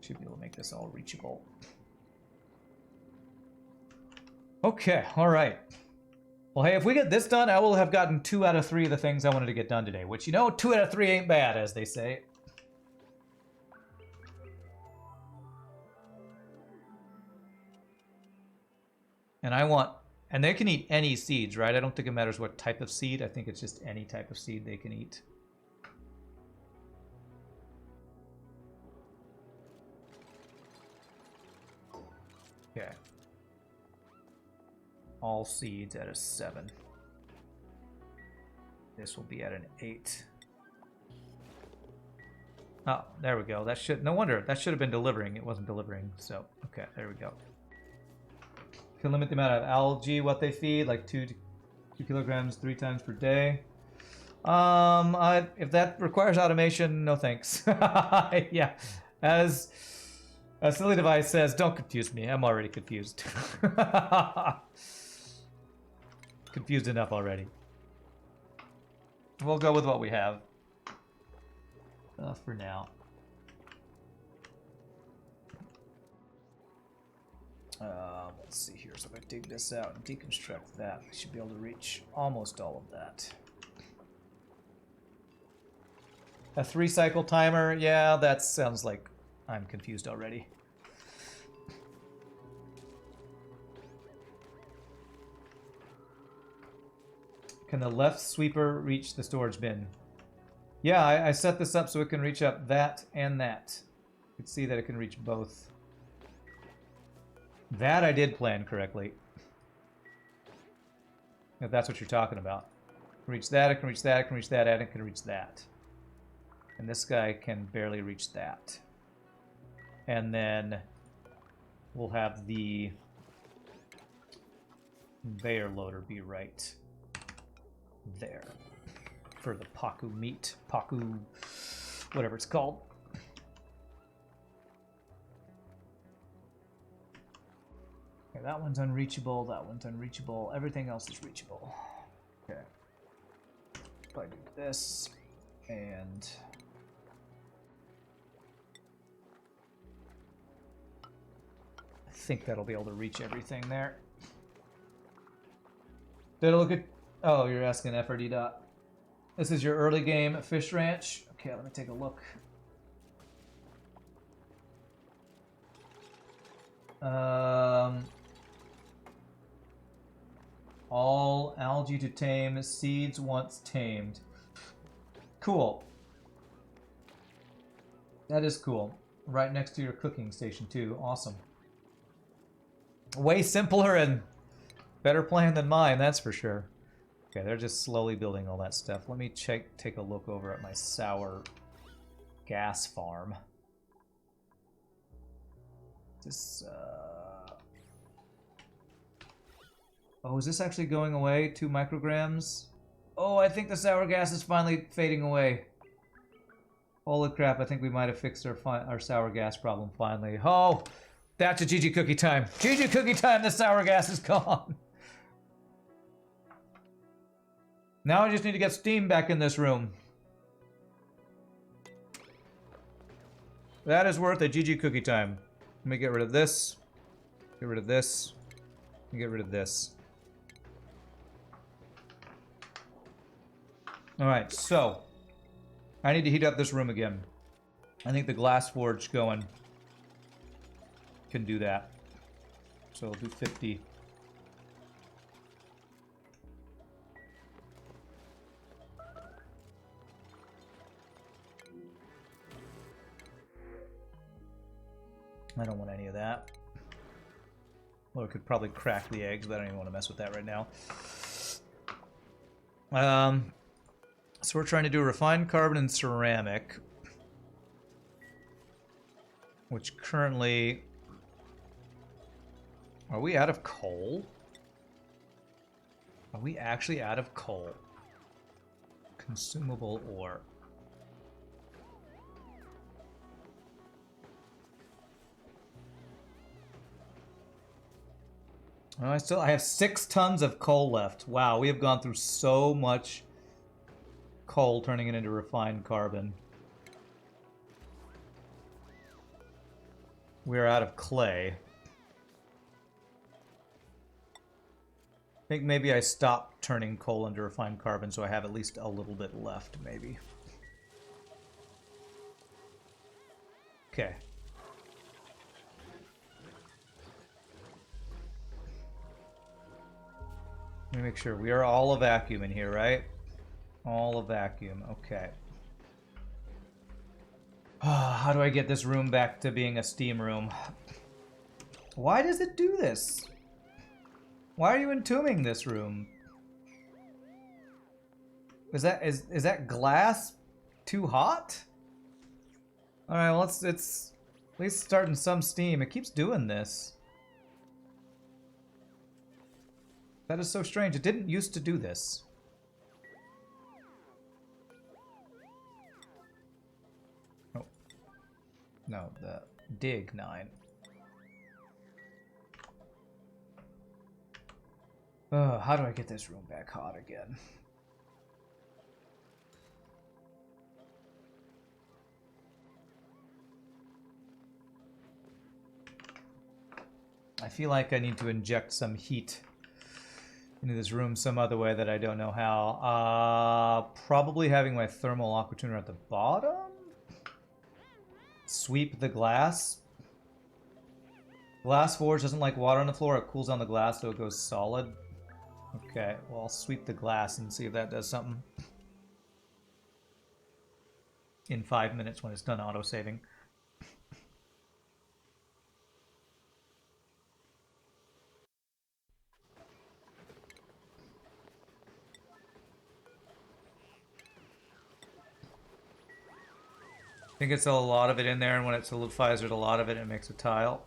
Should be able to make this all reachable. Okay, all right. Well, hey, if we get this done, I will have gotten 2 out of 3 of the things I wanted to get done today, which, you know, 2 out of 3 ain't bad, as they say. And I want... And they can eat any seeds, right? I don't think it matters what type of seed. I think it's just any type of seed they can eat. Okay. All seeds at a 7. This will be at an 8. Oh, there we go. That should... No wonder. That should have been delivering. It wasn't delivering. So, okay. There we go. Can limit the amount of algae what they feed, like 2 kilograms 3 times per day. If that requires automation, no thanks. Yeah, as a silly device says, don't confuse me. I'm already confused. Confused enough already. We'll go with what we have for now. Let's see here. So if I dig this out and deconstruct that, we should be able to reach almost all of that. A 3-cycle timer? Yeah, that sounds like I'm confused already. Can the left sweeper reach the storage bin? Yeah, I set this up so it can reach up that and that. You can see that it can reach both. That I did plan correctly. If that's what you're talking about. It can reach that, it can reach that, it can reach that, and it can reach that. And this guy can barely reach that. And then we'll have the conveyor loader be right there for the Pacu meat. Pacu, whatever it's called. Okay, that one's unreachable, that one's unreachable. Everything else is reachable. Okay. If I do this, and... I think that'll be able to reach everything there. Did it look at... Oh, you're asking FRD dot. This is your early game fish ranch. Okay, let me take a look. All algae to tame, seeds once tamed. Cool. That is cool. Right next to your cooking station too. Awesome. Way simpler and better plan than mine, that's for sure. Okay, they're just slowly building all that stuff. Let me take a look over at my sour gas farm. This, Oh, is this actually going away? 2 micrograms? Oh, I think the sour gas is finally fading away. Holy crap, I think we might have fixed our sour gas problem finally. Oh, that's a GG cookie time. GG cookie time, the sour gas is gone. Now I just need to get steam back in this room. That is worth a GG cookie time. Let me get rid of this. Get rid of this. And get rid of this. Alright, so I need to heat up this room again. I think the glass forge going can do that. So we'll do 50. I don't want any of that. Well, I could probably crack the eggs, but I don't even want to mess with that right now. So we're trying to do refined carbon and ceramic, which currently... Are we out of coal? Are we actually out of coal? Consumable ore. Oh, I have 6 tons of coal left. Wow, we have gone through so much coal, turning it into refined carbon. We're out of clay. I think maybe I stopped turning coal into refined carbon, so I have at least a little bit left, maybe. Okay. Let me make sure. We are all a vacuum in here, right? All a vacuum. Okay. How do I get this room back to being a steam room? Why does it do this? Why are you entombing this room? Is that glass too hot? All right, well it's at least starting some steam. It keeps doing this. That is so strange. It didn't used to do this. Oh. No, the dig 9. How do I get this room back hot again? I feel like I need to inject some heat into this room some other way that I don't know how. Probably having my thermal aqua tuner at the bottom? Sweep the glass. Glass forge doesn't like water on the floor. It cools down the glass so it goes solid. Okay, well, I'll sweep the glass and see if that does something. In 5 minutes when it's done auto-saving. I think it's a lot of it in there, and when it solidifies, there's a lot of it, and it makes a tile.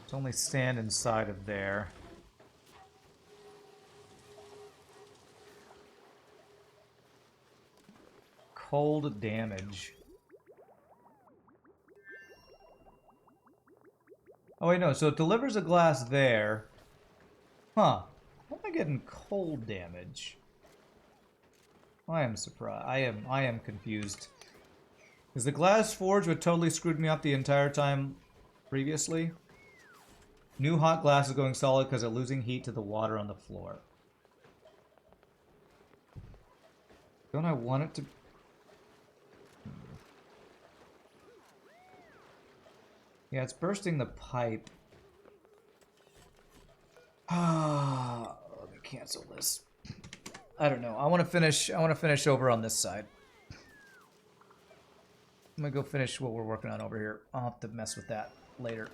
It's only stand inside of there. Cold damage. Oh wait, no, so it delivers a glass there. Huh. How am I getting cold damage? I am surprised. I am confused. Because the glass forge would totally screwed me up the entire time previously. New hot glass is going solid because of losing heat to the water on the floor. Don't I want it to... Yeah, it's bursting the pipe. Ah, let me cancel this. I don't know. I want to finish over on this side. I'm gonna go finish what we're working on over here. I'll have to mess with that later.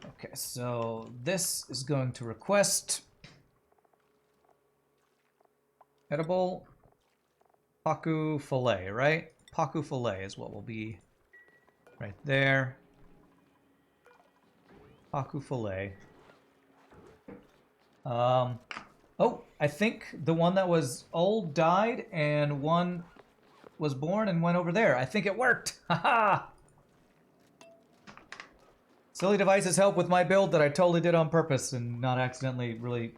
Okay, so this is going to request edible Pacu fillet, right? Pacu fillet is what will be right there. Pacu fillet. Oh, I think the one that was old died and one was born and went over there. I think it worked. Haha! Silly devices help with my build that I totally did on purpose and not accidentally really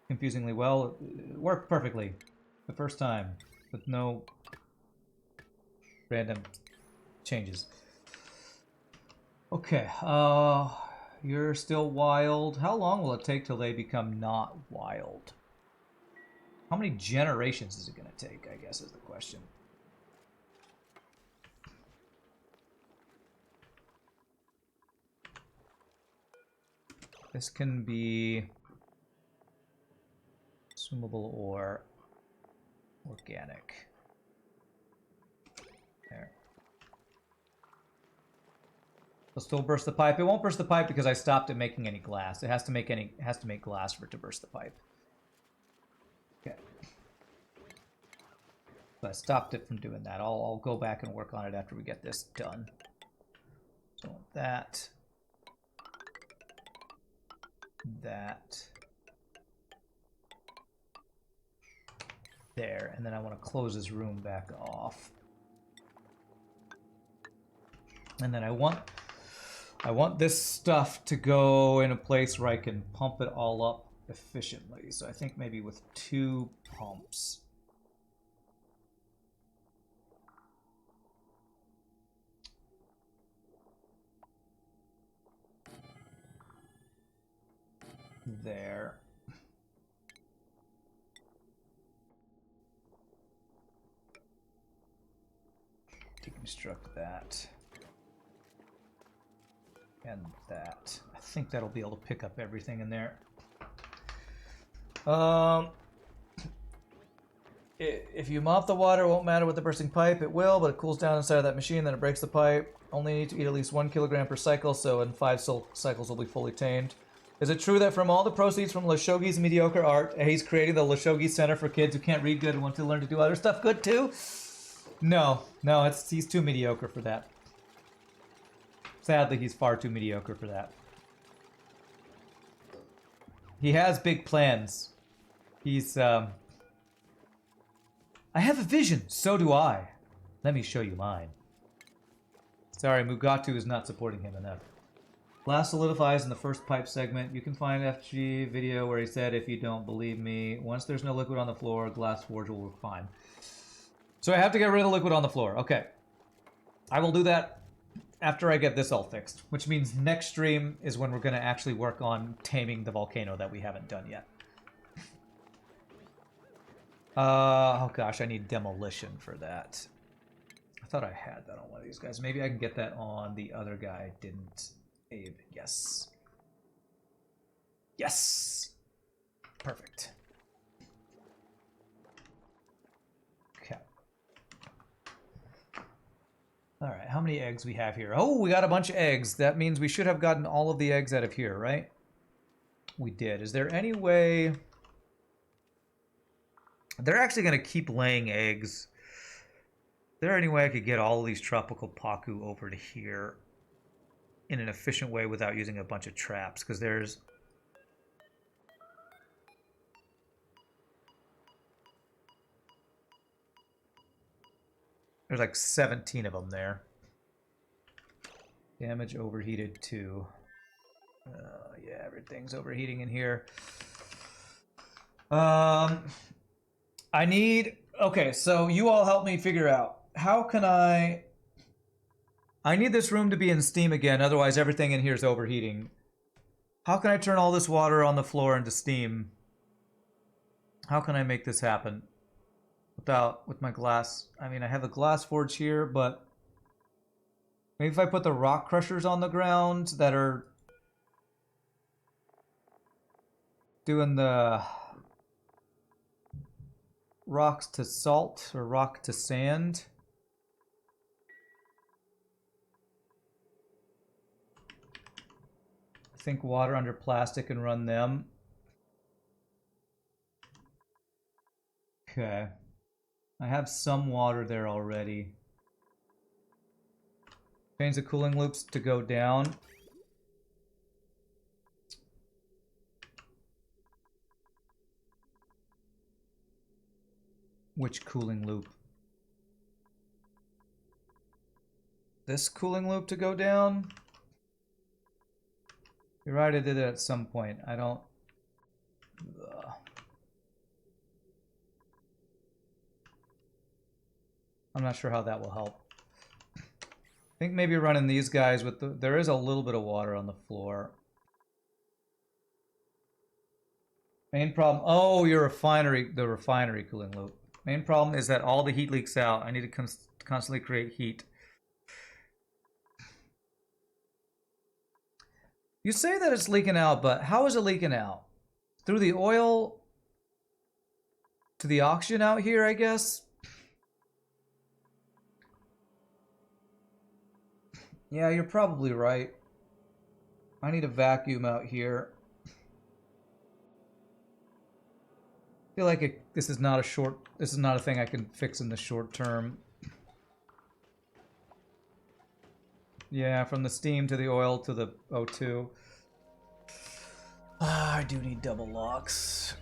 confusingly well. It worked perfectly the first time with no random changes. Okay, you're still wild. How long will it take till they become not wild? How many generations is it going to take, I guess, is the question. This can be consumable or organic. There. It'll still burst the pipe. It won't burst the pipe because I stopped it making any glass. It has to make glass for it to burst the pipe. Okay. So I stopped it from doing that. I'll go back and work on it after we get this done. So that. There, and then I want to close this room back off. And then I want this stuff to go in a place where I can pump it all up efficiently. So I think maybe with 2 pumps. There. Deconstruct that. And that. I think that'll be able to pick up everything in there. If you mop the water, it won't matter with the bursting pipe. It will, but it cools down inside of that machine, then it breaks the pipe. Only need to eat at least 1 kilogram per cycle, so in 5 cycles will be fully tamed. Is it true that from all the proceeds from Lashogi's mediocre art, he's creating the Lashogi Center for kids who can't read good and want to learn to do other stuff good too? No, he's too mediocre for that. Sadly, he's far too mediocre for that. He has big plans. He's, I have a vision, so do I. Let me show you mine. Sorry, Mugatu is not supporting him enough. Glass solidifies in the first pipe segment. You can find FG video where he said, if you don't believe me, once there's no liquid on the floor, glass forge will work fine. So I have to get rid of the liquid on the floor. Okay. I will do that after I get this all fixed, which means next stream is when we're going to actually work on taming the volcano that we haven't done yet. Oh gosh, I need demolition for that. I thought I had that on one of these guys. Maybe I can get that on the other guy. Didn't. Abe. Yes. Yes! Perfect. Okay. Alright, how many eggs we have here? Oh, we got a bunch of eggs. That means we should have gotten all of the eggs out of here, right? We did. Is there any way... They're actually going to keep laying eggs. Is there any way I could get all of these tropical Pacu over to here in an efficient way without using a bunch of traps? Because there's like 17 of them there. Damage overheated too. Yeah, everything's overheating in here. I need... Okay, so you all help me figure out. How can I need this room to be in steam again, otherwise everything in here is overheating. How can I turn all this water on the floor into steam? How can I make this happen? With my glass... I mean, I have a glass forge here, but... Maybe if I put the rock crushers on the ground that are... doing the... rocks to salt or rock to sand. Think water under plastic and run them. Okay. I have some water there already. Change the cooling loops to go down. Which cooling loop? This cooling loop to go down? You're right, I did it at some point. I don't... I'm not sure how that will help. I think maybe running these guys with the... There is a little bit of water on the floor. Main problem... Oh, your refinery... The refinery cooling loop. Main problem is that all the heat leaks out. I need to constantly create heat. You say that it's leaking out, but how is it leaking out? Through the oil to the oxygen out here, I guess? Yeah, you're probably right. I need a vacuum out here. I feel like this is not a thing I can fix in the short term. Yeah, from the steam to the oil to the O2. I do need double locks.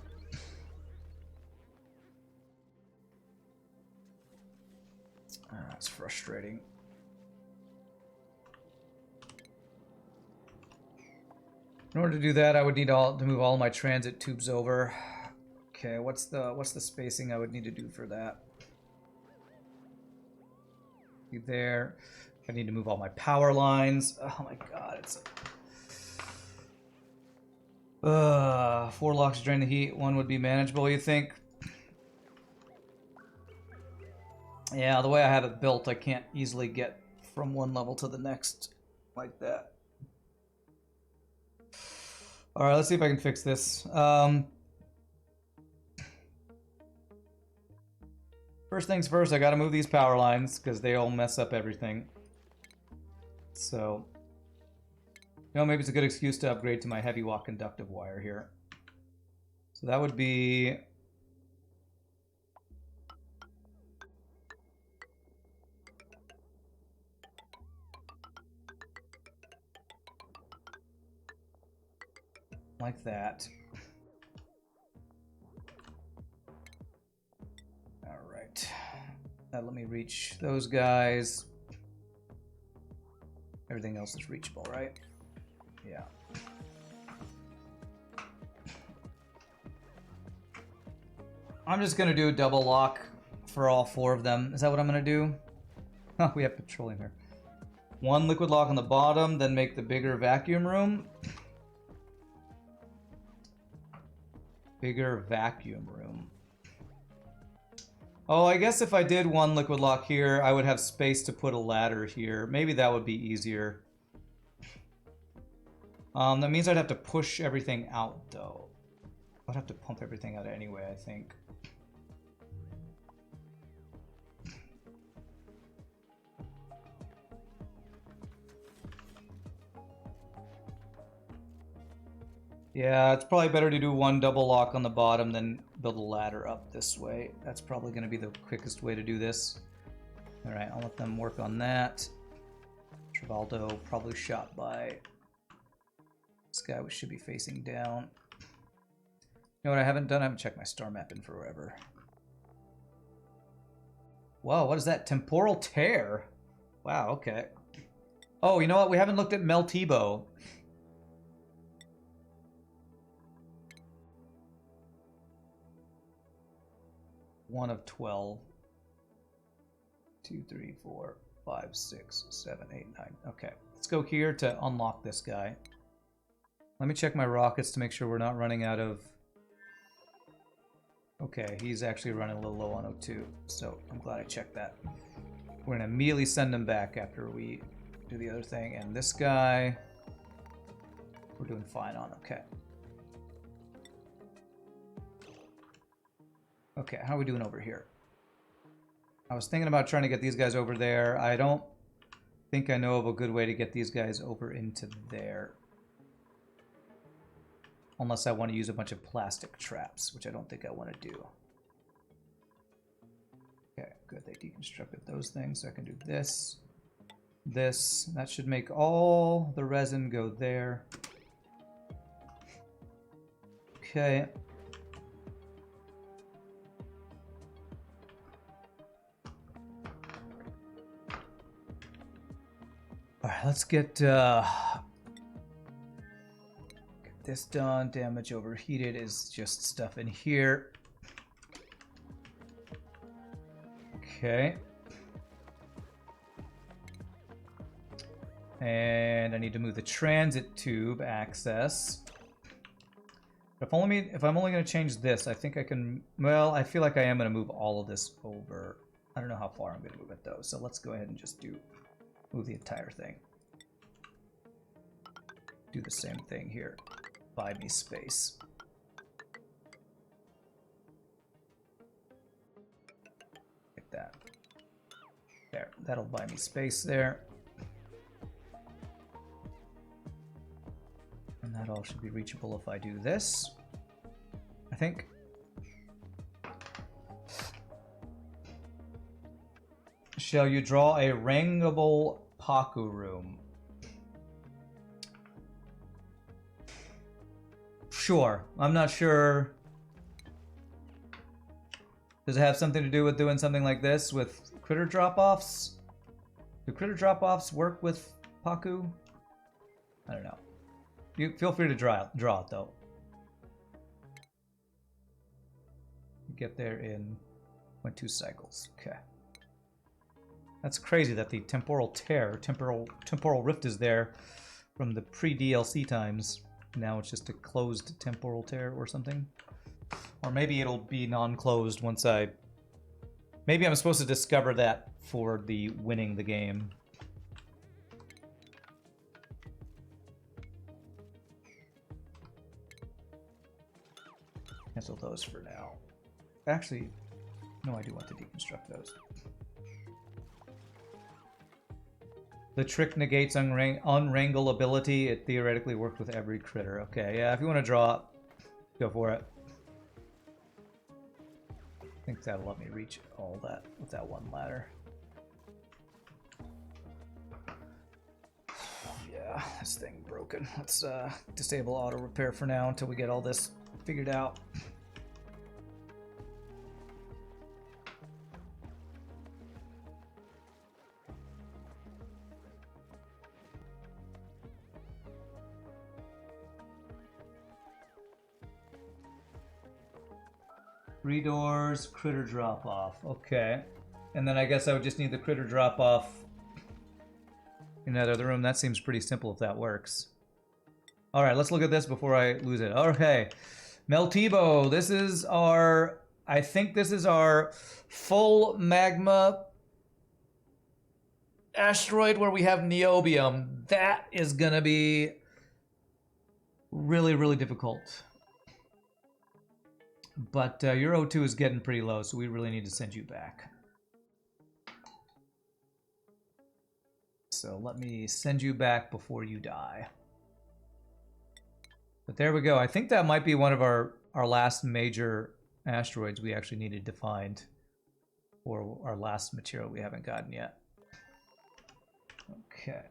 That's frustrating. In order to do that, I would need to move all my transit tubes over. Okay, what's the spacing I would need to do for that? There. I need to move all my power lines. Oh my god, it's... 4 locks to drain the heat. 1 would be manageable, you think? Yeah, the way I have it built, I can't easily get from one level to the next like that. Alright, let's see if I can fix this. First things first, I gotta move these power lines, because they all mess up everything. So, you know, maybe it's a good excuse to upgrade to my heavy watt conductive wire here. So that would be... like that. Alright. Let me reach those guys. Everything else is reachable, right? Yeah. I'm just gonna do a double lock for all 4 of them. Is that what I'm gonna do? Oh, we have petroleum here. One liquid lock on the bottom, then make the bigger vacuum room. Bigger vacuum room. Oh, I guess if I did one liquid lock here, I would have space to put a ladder here. Maybe that would be easier. That means I'd have to push everything out, though. I'd have to pump everything out anyway, I think. Yeah, it's probably better to do one double lock on the bottom than build a ladder up this way. That's probably going to be the quickest way to do this. Alright, I'll let them work on that. Trivaldo probably shot by... This guy should be facing down. You know what I haven't done? I haven't checked my star map in forever. Whoa, what is that? Temporal tear? Wow, okay. Oh, you know what? We haven't looked at Meltibo. One of 12. 2, 3, 4, 5, 6, 7, 8, 9. Okay, let's go here to unlock this guy. Let me check my rockets to make sure we're not running out of... Okay, he's actually running a little low on O2, so I'm glad I checked that. We're gonna immediately send him back after we do the other thing, and this guy... We're doing fine on, okay. Okay, how are we doing over here? I was thinking about trying to get these guys over there. I don't think I know of a good way to get these guys over into there. Unless I want to use a bunch of plastic traps, which I don't think I want to do. Okay, good. They deconstructed those things, so I can do this. This. That should make all the resin go there. Okay. Alright, let's get this done. Damage overheated is just stuff in here. Okay. And I need to move the transit tube access. If I'm only going to change this, I think I can... Well, I feel like I am going to move all of this over. I don't know how far I'm going to move it, though. So let's go ahead and just move the entire thing. Do the same thing here. Buy me space. Like that. There. That'll buy me space there. And that all should be reachable if I do this. I think. Shall you draw a rangable Pacu room? Sure. I'm not sure. Does it have something to do with doing something like this with critter drop-offs? Do critter drop-offs work with Pacu? I don't know. You feel free to draw it though. Get there in 0.2 cycles. Okay. That's crazy that the temporal rift is there from the pre-DLC times. Now it's just a closed temporal tear or something. Or maybe it'll be non-closed once I... Maybe I'm supposed to discover that for the winning the game. Cancel those for now. Actually, no, I do want to deconstruct those. The trick negates unwrangle ability. It theoretically worked with every critter. Okay, yeah, if you want to draw it, go for it. I think that'll let me reach all that with that one ladder. Yeah, this thing broken. Let's disable auto repair for now until we get all this figured out. Three doors, critter drop-off. Okay. And then I guess I would just need the critter drop-off in that other room. That seems pretty simple if that works. All right, let's look at this before I lose it. Okay, Meltibo. This is our, I think this is our full magma asteroid where we have niobium. That is gonna be really, really difficult. But your O2 is getting pretty low, so we really need to send you back. So let me send you back before you die. But there we go. I think that might be one of our last major asteroids we actually needed to find. Or our last material we haven't gotten yet. Okay.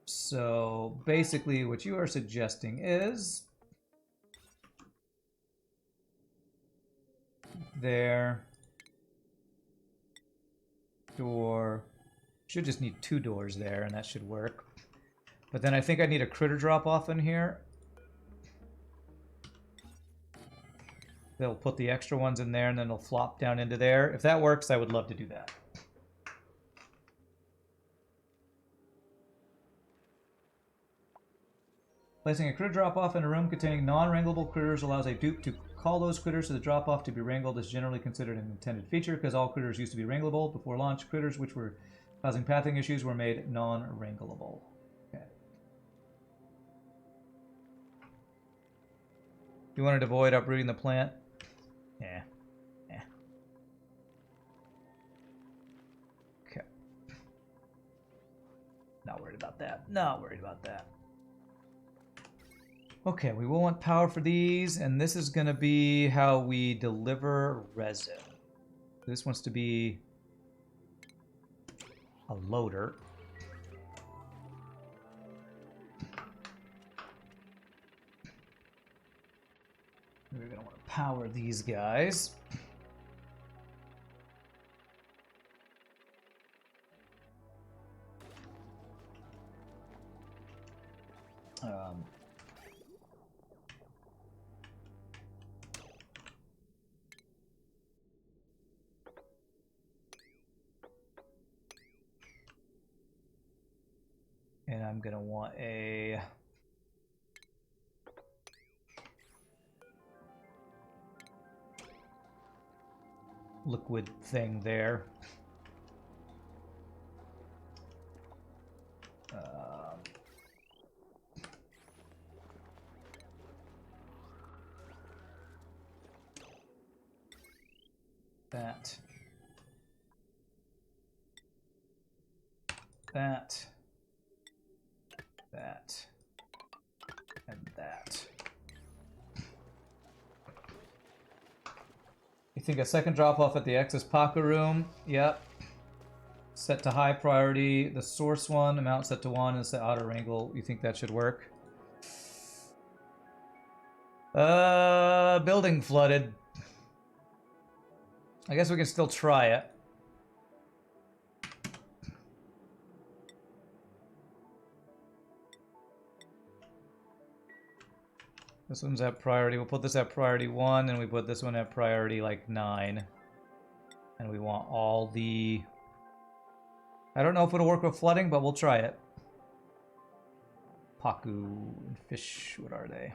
So basically what you are suggesting is... there. Door. Should just need 2 doors there, and that should work. But then I think I need a critter drop-off in here. They'll put the extra ones in there, and then they'll flop down into there. If that works, I would love to do that. Placing a critter drop-off in a room containing non-wranglable critters allows a dupe to call those critters to the drop-off to be wrangled. Is generally considered an intended feature because all critters used to be wrangleable. Before launch, critters which were causing pathing issues were made non-wrangleable. Okay. You wanted to avoid uprooting the plant? Yeah. Yeah. Okay. Not worried about that. Not worried about that. Okay, we will want power for these, and this is going to be how we deliver resin. This wants to be a loader. We're going to want to power these guys. And I'm going to want a liquid thing there. That. That. That. And that. You think a second drop off at the X's Pacu room? Yep. Set to high priority. The source one, amount set to 1, and set auto wrangle. You think that should work? Building flooded. I guess we can still try it. This one's at priority. We'll put this at priority 1, and we put this one at priority like 9. And we want all the... I don't know if it'll work with flooding, but we'll try it. Pacu and fish, what are they?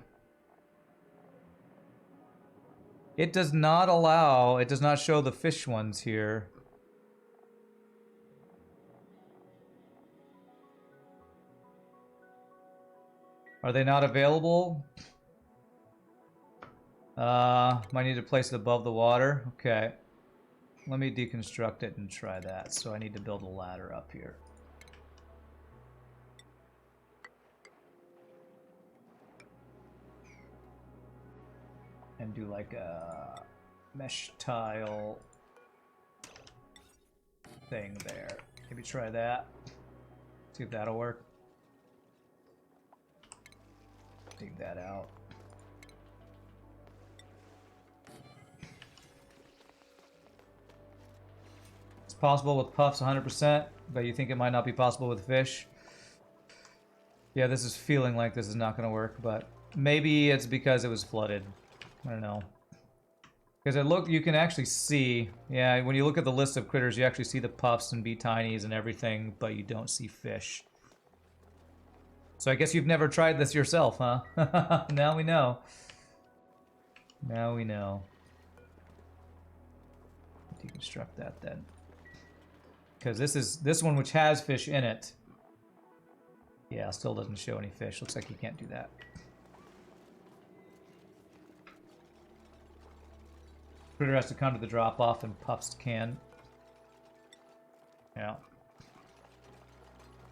It does not allow, it does not show the fish ones here. Are they not available? Might need to place it above the water. Okay. Let me deconstruct it and try that. So I need to build a ladder up here. And do like a mesh tile thing there. Maybe try that. See if that'll work. Dig that out. It's possible with puffs 100%, but you think it might not be possible with fish. Yeah, this is feeling like this is not going to work, but maybe it's because it was flooded. I don't know. Because you can actually see, yeah, when you look at the list of critters, you actually see the puffs and bee tinies and everything, but you don't see fish. So I guess you've never tried this yourself, huh? Now we know. Now we know. Deconstruct that then. Because this one which has fish in it. Yeah, still doesn't show any fish. Looks like you can't do that. Critter has to come to the drop-off and puffs can. Yeah.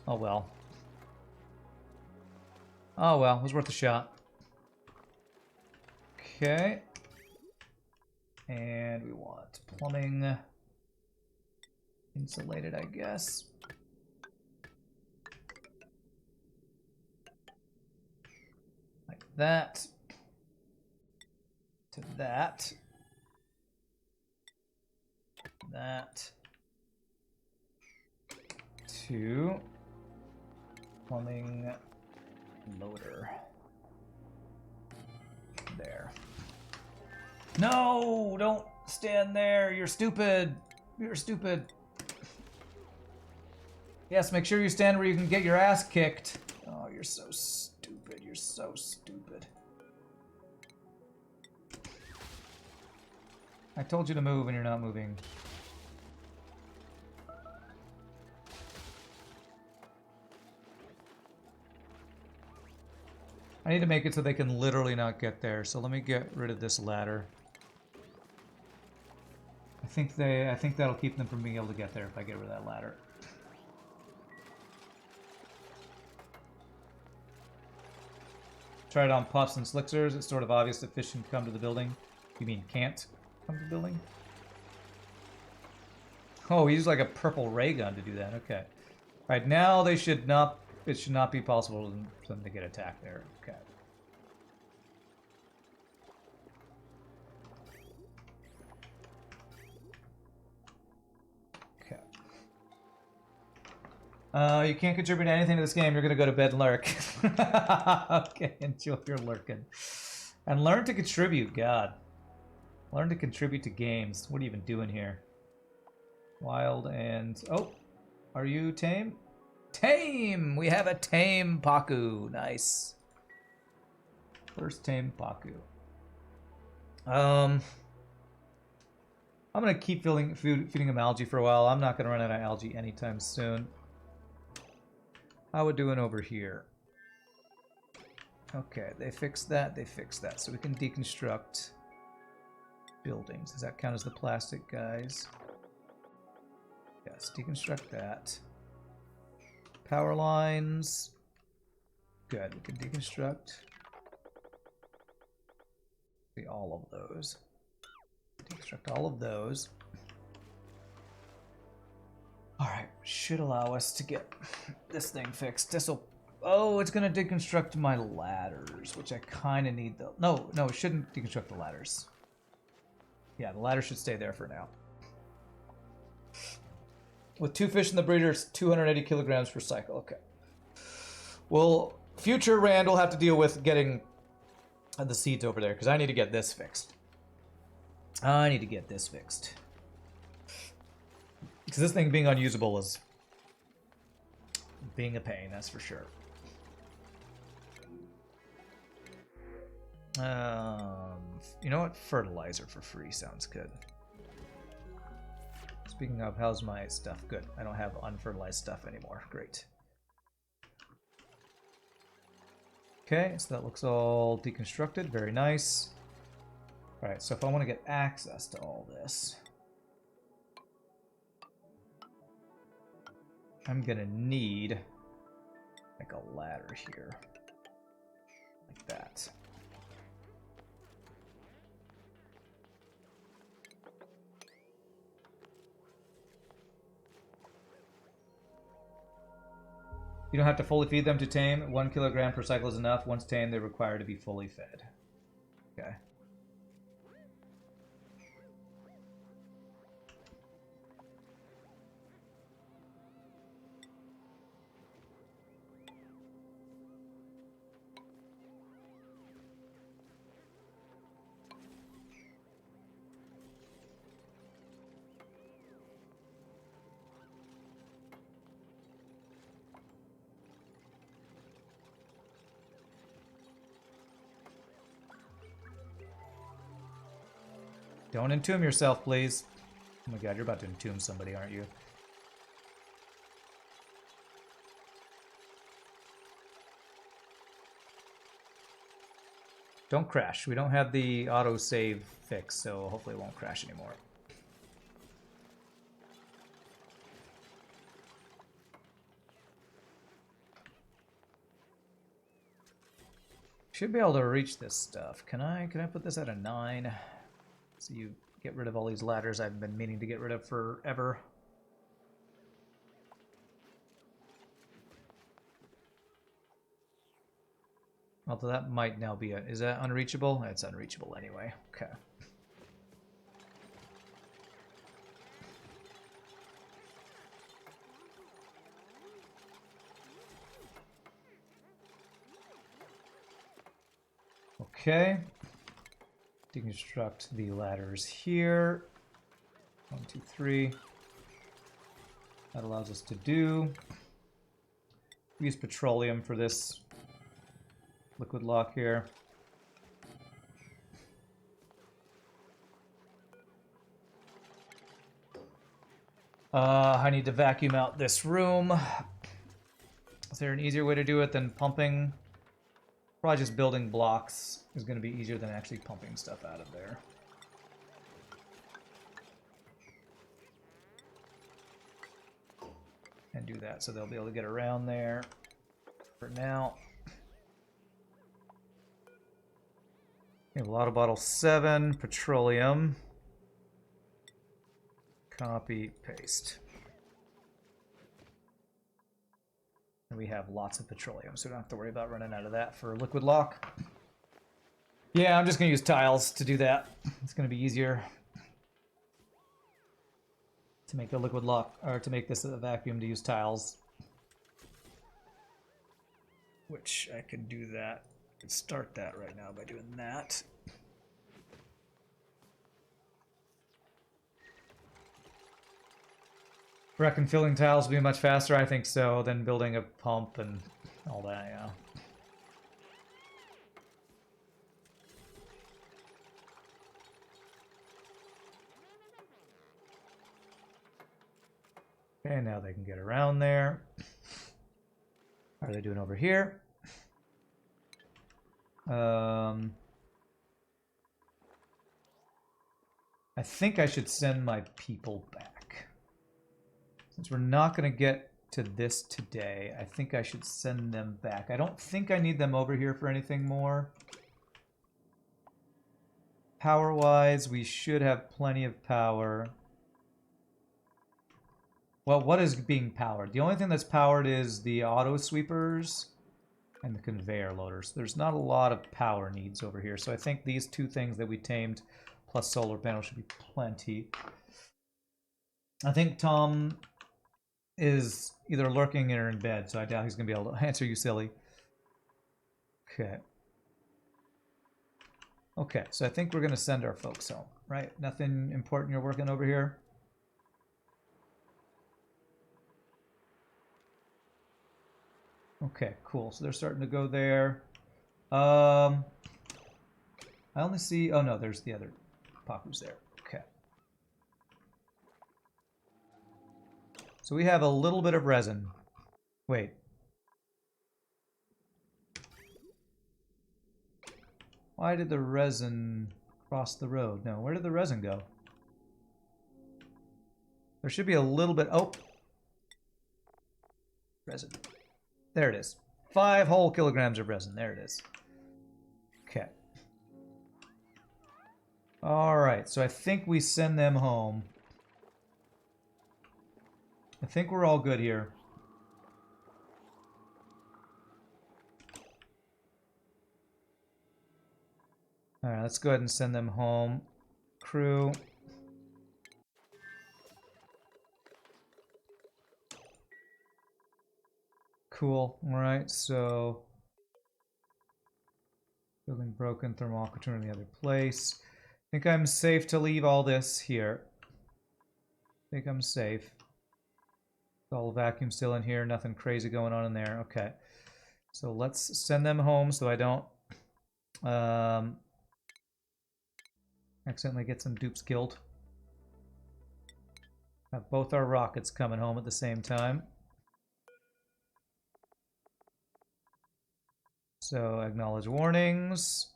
Oh well. Oh well, it was worth a shot. Okay. And we want plumbing. Insulated, I guess. Like that. To that. That. To plumbing loader. There. No! Don't stand there! You're stupid! You're stupid. Yes, make sure you stand where you can get your ass kicked. Oh, you're so stupid. You're so stupid. I told you to move and you're not moving. I need to make it so they can literally not get there. So let me get rid of this ladder. I think that'll keep them from being able to get there if I get rid of that ladder. Try it on puffs and slicksters. It's sort of obvious that fish can come to the building. You mean can't come to the building? Oh, he used like a purple ray gun to do that. Okay. Right now they should not. It should not be possible for them to get attacked there. Okay. You can't contribute anything to this game. You're gonna go to bed and lurk. Okay, enjoy your lurking. And learn to contribute, God. Learn to contribute to games. What are you even doing here? Wild and... Oh! Are you tame? Tame! We have a tame Pacu. Nice. First tame Pacu. I'm gonna keep feeding him algae for a while. I'm not gonna run out of algae anytime soon. How we doing over here? Okay, they fixed that, they fixed that. So we can deconstruct buildings. Does that count as the plastic guys? Yes, deconstruct that. Power lines. Good, we can deconstruct all of those. Deconstruct all of those. Alright, should allow us to get this thing fixed. This'll... Oh, it's gonna deconstruct my ladders, which I kind of need though. No, it shouldn't deconstruct the ladders. Yeah, the ladder should stay there for now. With 2 fish in the breeder, it's 280 kilograms per cycle. Okay. Well, future Rand will have to deal with getting the seeds over there, because I need to get this fixed. I need to get this fixed. Because this thing being unusable is being a pain, that's for sure. You know what? Fertilizer for free sounds good. Speaking of, how's my stuff? Good. I don't have unfertilized stuff anymore. Great. Okay, so that looks all deconstructed. Very nice. Alright, so if I want to get access to all this, I'm gonna need like a ladder here. Like that. You don't have to fully feed them to tame. 1 kilogram per cycle is enough. Once tamed, they require to be fully fed. Okay. Don't entomb yourself, please. Oh my god, you're about to entomb somebody, aren't you? Don't crash. We don't have the autosave fix, so hopefully it won't crash anymore. Should be able to reach this stuff. Can I put this at a 9? So you get rid of all these ladders I've been meaning to get rid of forever. Although that might now be is that unreachable? It's unreachable anyway. Okay. Okay. Deconstruct the ladders here. 1, 2, 3. That allows us to do. Use petroleum for this liquid lock here. I need to vacuum out this room. Is there an easier way to do it than pumping? Probably just building blocks is going to be easier than actually pumping stuff out of there. And do that so they'll be able to get around there for now. We have a lot of bottle 7, petroleum. Copy, paste. And we have lots of petroleum, so we don't have to worry about running out of that for liquid lock. Yeah, I'm just going to use tiles to do that. It's going to be easier to make a liquid lock, or to make this a vacuum, to use tiles. Which I can do that. I can start that right now by doing that. Reckon filling tiles will be much faster, I think so, than building a pump and all that, yeah. Okay, now they can get around there. How are they doing over here? I think I should send my people back. Since we're not going to get to this today, I think I should send them back. I don't think I need them over here for anything more. Power-wise, we should have plenty of power. Well, what is being powered? The only thing that's powered is the auto sweepers and the conveyor loaders. There's not a lot of power needs over here, so I think these two things that we tamed plus solar panel should be plenty. I think Tom is either lurking or in bed, so I doubt he's going to be able to answer you, silly. Okay. Okay, so I think we're going to send our folks home, right? Nothing important you're working over here? Okay, cool. So they're starting to go there. I only see... Oh, no, there's the other Pacu's there. Okay. So we have a little bit of resin. Wait. Why did the resin cross the road? No, where did the resin go? There should be a little bit... Oh! Resin. There it is. 5 whole kilograms of resin. There it is. Okay. Alright, so I think we send them home. I think we're all good here. Alright, let's go ahead and send them home. Crew. Cool. Alright, so... Building broken, thermometer in the other place. I think I'm safe to leave all this here. I think I'm safe. All vacuum still in here, nothing crazy going on in there. Okay. So let's send them home so I don't... Accidentally get some dupes killed. Have both our rockets coming home at the same time. So acknowledge warnings.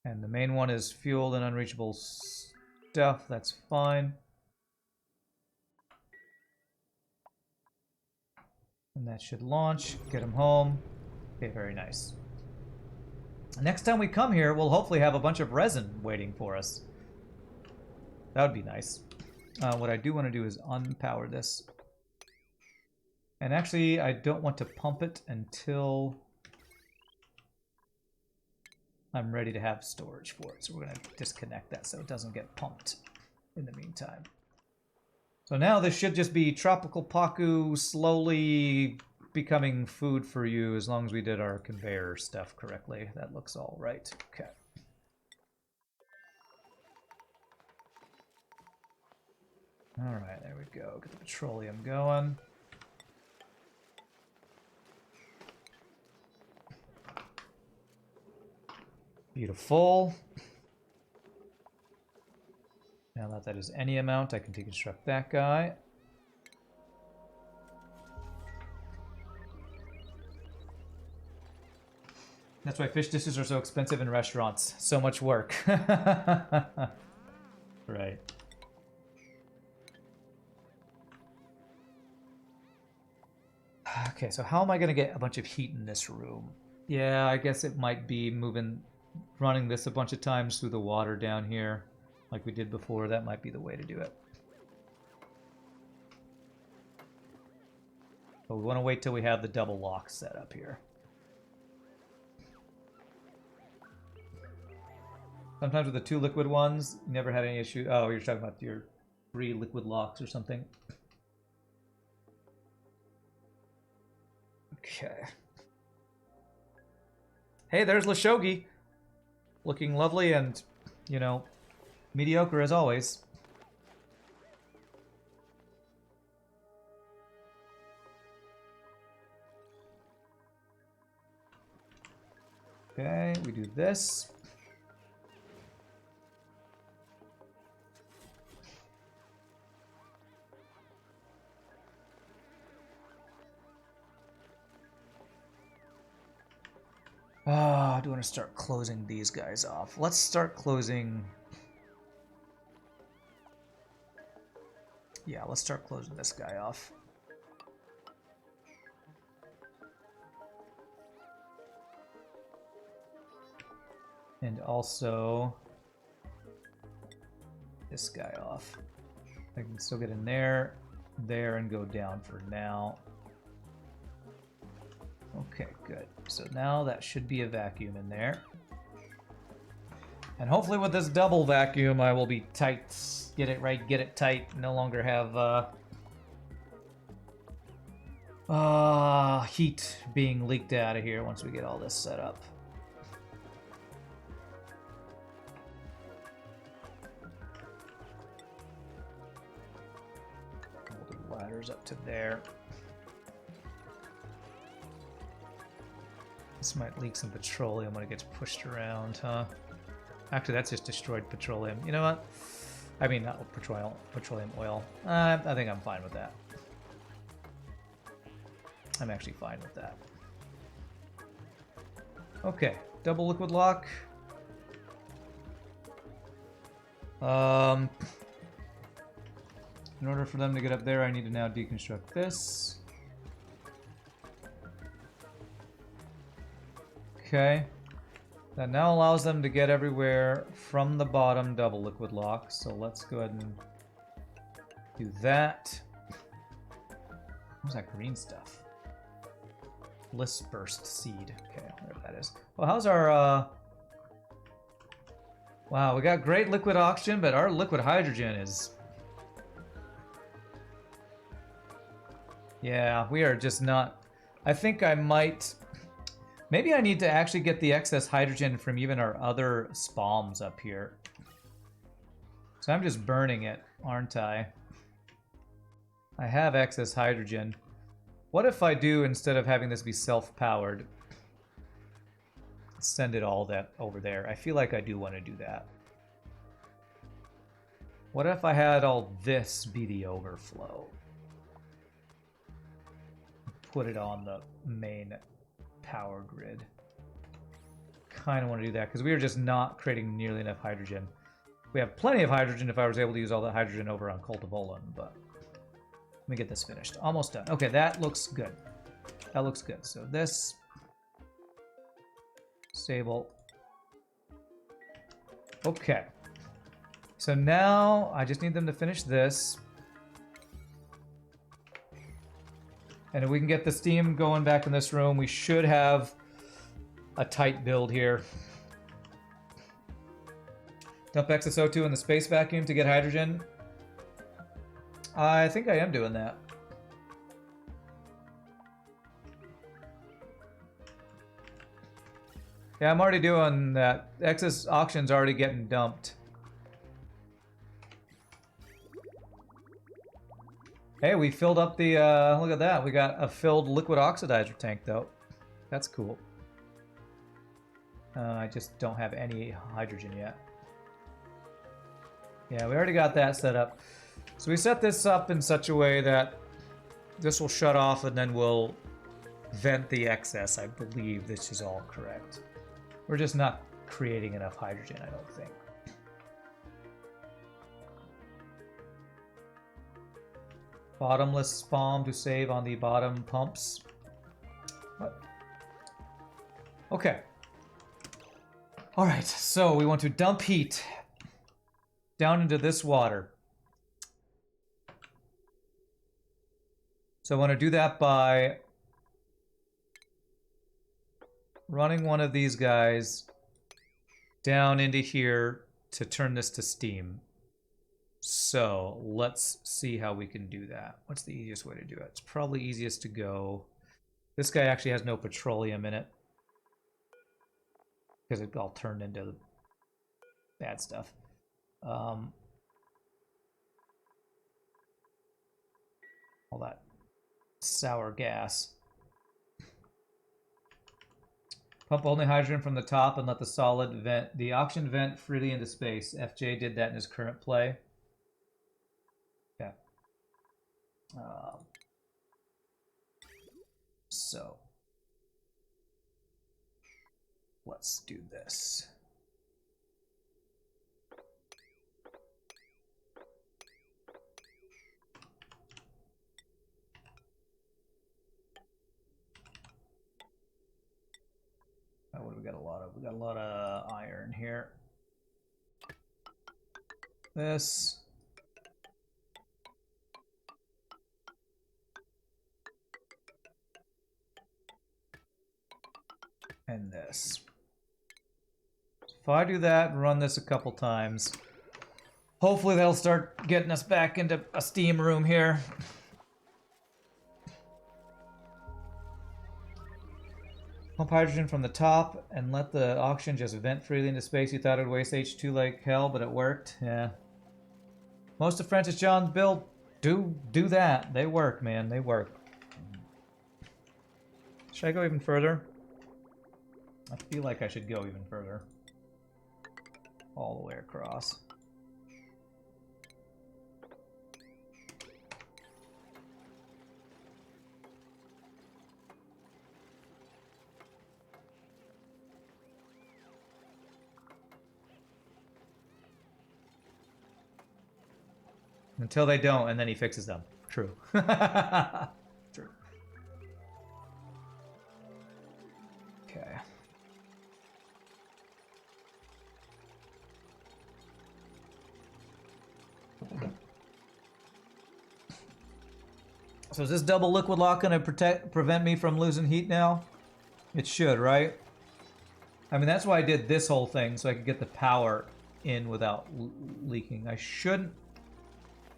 And the main one is fueled and unreachable stuff. That's fine. And that should launch. Get them home. Okay, very nice. Next time we come here, we'll hopefully have a bunch of resin waiting for us. That would be nice. What I do want to do is unpower this. And actually, I don't want to pump it until I'm ready to have storage for it. So we're going to disconnect that so it doesn't get pumped in the meantime. So now this should just be tropical Pacu slowly becoming food for you as long as we did our conveyor stuff correctly. That looks all right. Okay. All right, there we go. Get the petroleum going. Beautiful. Now that is any amount, I can deconstruct that guy. That's why fish dishes are so expensive in restaurants. So much work. Right. Okay, so how am I going to get a bunch of heat in this room? Yeah, I guess it might be running this a bunch of times through the water down here, like we did before. That might be the way to do it. But we want to wait till we have the double lock set up here. Sometimes with the 2 liquid ones, you never had any issue. Oh, you're talking about your 3 liquid locks or something. Okay. Hey, there's Lashogi. Looking lovely and, you know, mediocre as always. Okay, we do this. I do want to start closing these guys off. Let's start closing... Yeah, let's start closing this guy off. And also... this guy off. I can still get in there, and go down for now. Okay, good. So now that should be a vacuum in there. And hopefully with this double vacuum, I will be tight. Get it right, get it tight. No longer have heat being leaked out of here once we get all this set up. We'll do ladders up to there. This might leak some petroleum when it gets pushed around, huh? Actually, that's just destroyed petroleum. You know what? I mean, not petroleum oil. I think I'm fine with that. I'm actually fine with that. Okay, double liquid lock. In order for them to get up there, I need to now deconstruct this. Okay. That now allows them to get everywhere from the bottom double liquid lock. So let's go ahead and do that. What's that green stuff? Bliss burst seed. Okay, whatever that is. Well, how's our wow, we got great liquid oxygen, but our liquid hydrogen is... Yeah, we are just not... I think I might... Maybe I need to actually get the excess hydrogen from even our other spalms up here. So I'm just burning it, aren't I? I have excess hydrogen. What if I do, instead of having this be self-powered, send it all that over there? I feel like I do want to do that. What if I had all this be the overflow? Put it on the main power grid. Kind of want to do that because we are just not creating nearly enough hydrogen. We have plenty of hydrogen if I was able to use all that hydrogen over on Cultivolan, but let me get this finished. Almost done. Okay, that looks good. That looks good. So this stable. Okay. So now I just need them to finish this. And if we can get the steam going back in this room, we should have a tight build here. Dump excess O2 in the space vacuum to get hydrogen. I think I am doing that. Yeah, I'm already doing that. Excess oxygen's already getting dumped. Hey, we filled up the, look at that. We got a filled liquid oxidizer tank, though. That's cool. I just don't have any hydrogen yet. Yeah, we already got that set up. So we set this up in such a way that this will shut off and then we'll vent the excess. I believe this is all correct. We're just not creating enough hydrogen, I don't think. Bottomless spawn to save on the bottom pumps. What? Okay. Alright, so we want to dump heat down into this water. So I want to do that by running one of these guys down into here to turn this to steam. So let's see how we can do that. What's the easiest way to do it? It's probably easiest to go... This guy actually has no petroleum in it, because it all turned into bad stuff. All that sour gas. Pump only hydrogen from the top and let the solid vent, the oxygen vent freely into space. FJ did that in his current play. Yeah. So let's do this. What do we got a lot of? We got a lot of iron here. This. And this. If I do that and run this a couple times, hopefully that'll start getting us back into a steam room here. Pump hydrogen from the top and let the oxygen just vent freely into space. You thought it would waste H2 like hell, but it worked. Yeah. Most of Francis John's build do that. They work, man. They work. Should I go even further? I feel like I should go even further. All the way across. Until they don't, and then he fixes them. True. True. Okay. So is this double liquid lock going to prevent me from losing heat now? It should, right? I mean, that's why I did this whole thing, so I could get the power in without leaking. I shouldn't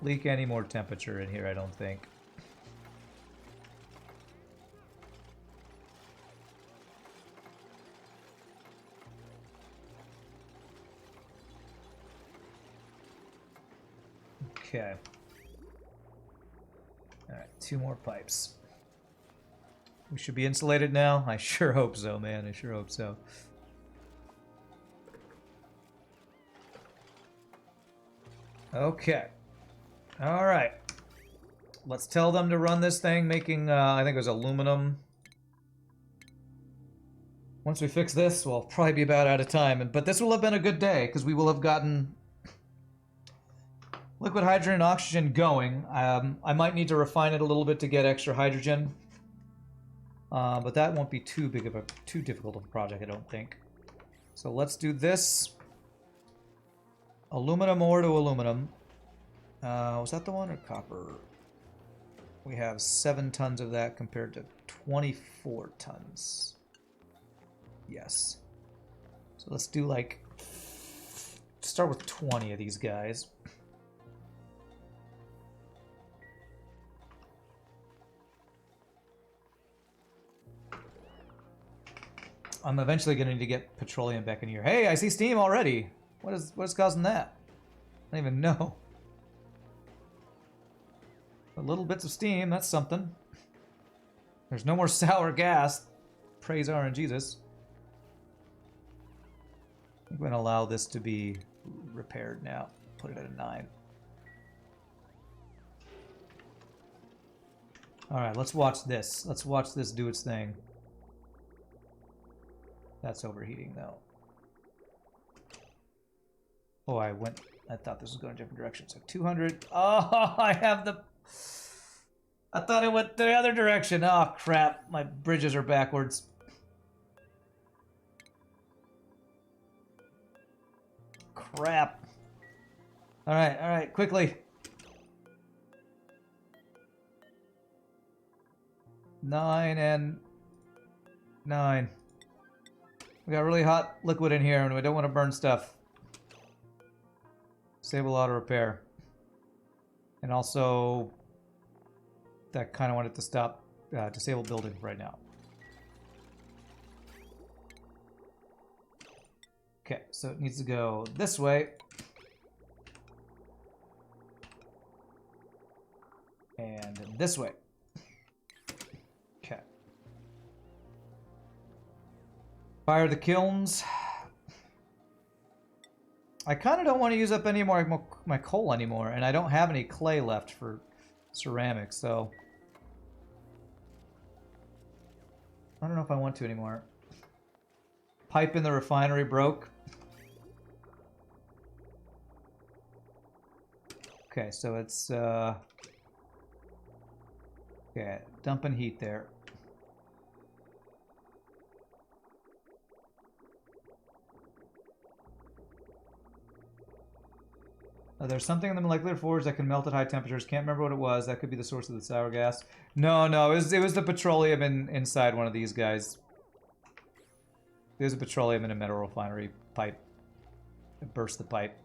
leak any more temperature in here, I don't think. Okay. Alright, 2 more pipes. We should be insulated now? I sure hope so, man. I sure hope so. Okay. All right. Let's tell them to run this thing, making, I think it was aluminum. Once we fix this, we'll probably be about out of time. But this will have been a good day, because we will have gotten liquid hydrogen and oxygen going. I might need to refine it a little bit to get extra hydrogen. But that won't be too difficult of a project, I don't think. So let's do this. Aluminum ore to aluminum. Was that the one, or copper? We have 7 tons of that compared to 24 tons. Yes. So let's do like... start with 20 of these guys. I'm eventually going to need to get petroleum back in here. Hey, I see steam already! What's causing that? I don't even know. Little bits of steam, that's something. There's no more sour gas. Praise RNG Jesus. I'm going to allow this to be repaired now. Put it at a 9. Alright, let's watch this. Let's watch this do its thing. That's overheating though. Oh, I thought this was going a different direction. So 200. Oh, I have the... I thought it went the other direction. Oh, crap. My bridges are backwards. Crap. Alright, quickly. 9 and 9. We got really hot liquid in here and we don't want to burn stuff. Disable auto repair. And also... that kind of wanted to stop disable building right now. Okay, so it needs to go this way. And this way. Okay. Fire the kilns. I kind of don't want to use up any more my coal anymore, and I don't have any clay left for ceramics, so I don't know if I want to anymore. Pipe in the refinery broke. Okay, so it's okay, dumping heat there. There's something in the molecular forge that can melt at high temperatures. Can't remember what it was. That could be the source of the sour gas. No, it was the petroleum inside one of these guys. There's a petroleum in a metal refinery pipe. It burst the pipe.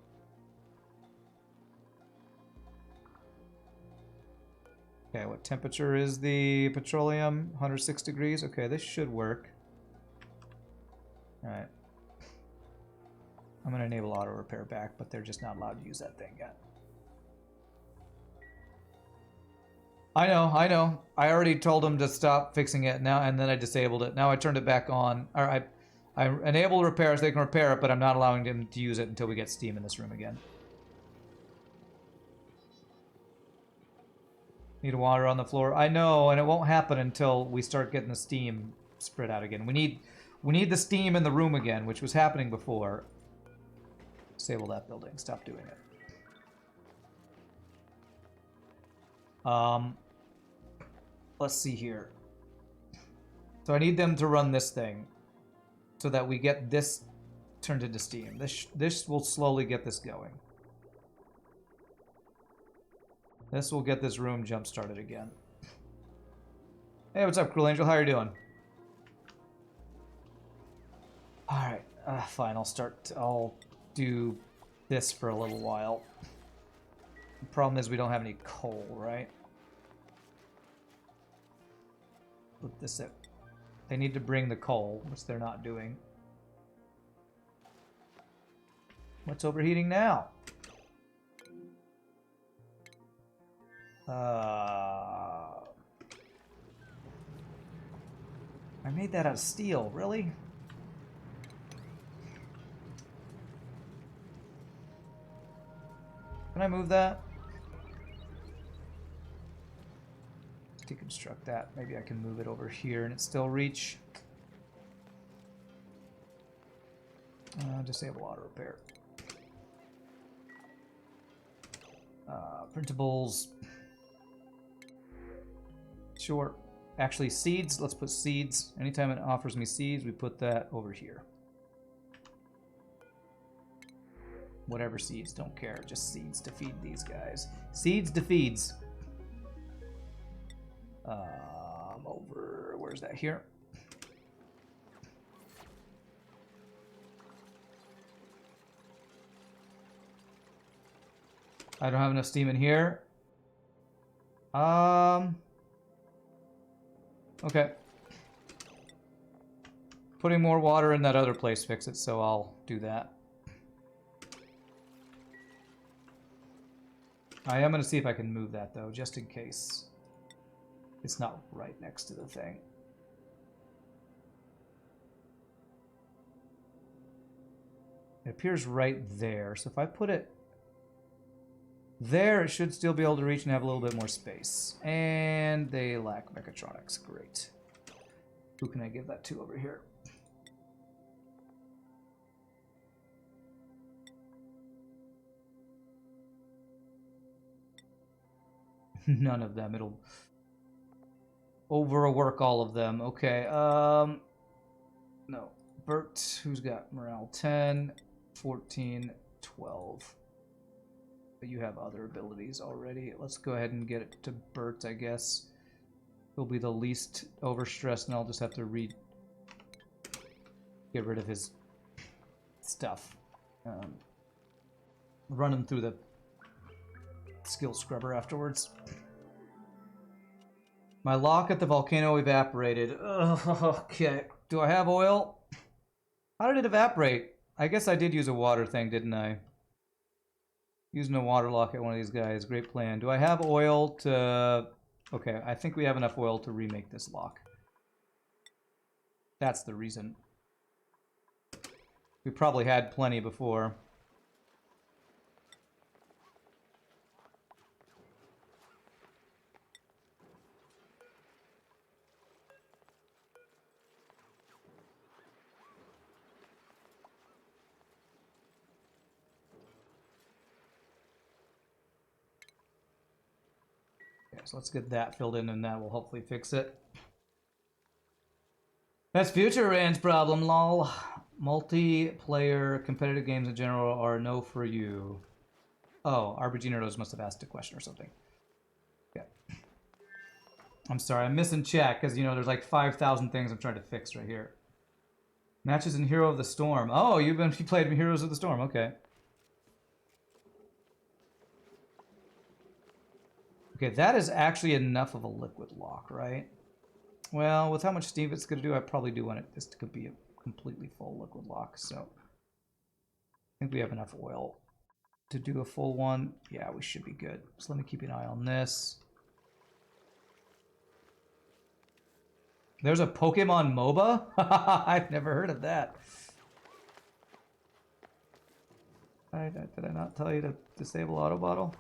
Okay, what temperature is the petroleum? 106 degrees. Okay, this should work. Alright. I'm going to enable auto repair back, but they're just not allowed to use that thing yet. I know. I already told them to stop fixing it now, and then I disabled it. Now I turned it back on. Or I enabled repair so they can repair it, but I'm not allowing them to use it until we get steam in this room again. Need water on the floor. I know, and it won't happen until we start getting the steam spread out again. We need the steam in the room again, which was happening before. Disable that building. Stop doing it. Let's see here. So I need them to run this thing so that we get this turned into steam. This will slowly get this going. This will get this room jump started again. Hey, what's up, Cruel Angel? How are you doing? Alright, fine. I'll do this for a little while. The problem is we don't have any coal, right? Put this up. They need to bring the coal, which they're not doing. What's overheating now? I made that out of steel, really? Can I move that? Deconstruct that. Maybe I can move it over here and it still reach. Disable auto repair. Printables. Sure. Actually, seeds. Let's put seeds. Anytime it offers me seeds, we put that over here. Whatever seeds, don't care. Just seeds to feed these guys. Seeds to feeds. Over. Where's that? Here. I don't have enough steam in here. Okay. Putting more water in that other place fix it, so I'll do that. I am going to see if I can move that, though, just in case it's not right next to the thing. It appears right there, so if I put it there, it should still be able to reach and have a little bit more space. And they lack mechatronics. Great. Who can I give that to over here? None of them. It'll overwork all of them. Okay. No. Bert, who's got morale? 10, 14, 12. But you have other abilities already. Let's go ahead and get it to Bert, I guess. He'll be the least overstressed, and I'll just have to get rid of his stuff. Run him through the skill scrubber afterwards. My lock at the volcano evaporated. Okay. Do I have oil? How did it evaporate? I guess I did use a water thing, didn't I? Using a water lock at one of these guys. Great plan. Do I have oil to... Okay, I think we have enough oil to remake this lock. That's the reason. We probably had plenty before. So let's get that filled in, and that will hopefully fix it. That's Future Rand's problem, lol. Multiplayer competitive games in general are no for you. Oh, RPG Nerdos must have asked a question or something. Okay. I'm sorry, I'm missing chat because, you know, there's like 5,000 things I'm trying to fix right here. Matches in Hero of the Storm. Oh, you played Heroes of the Storm. Okay. Okay, that is actually enough of a liquid lock, right? Well, with how much steam it's going to do, I probably do want this to be a completely full liquid lock, so I think we have enough oil to do a full one. Yeah, we should be good. So let me keep an eye on this. There's a Pokemon MOBA? I've never heard of that. Did I not tell you to disable auto bottle?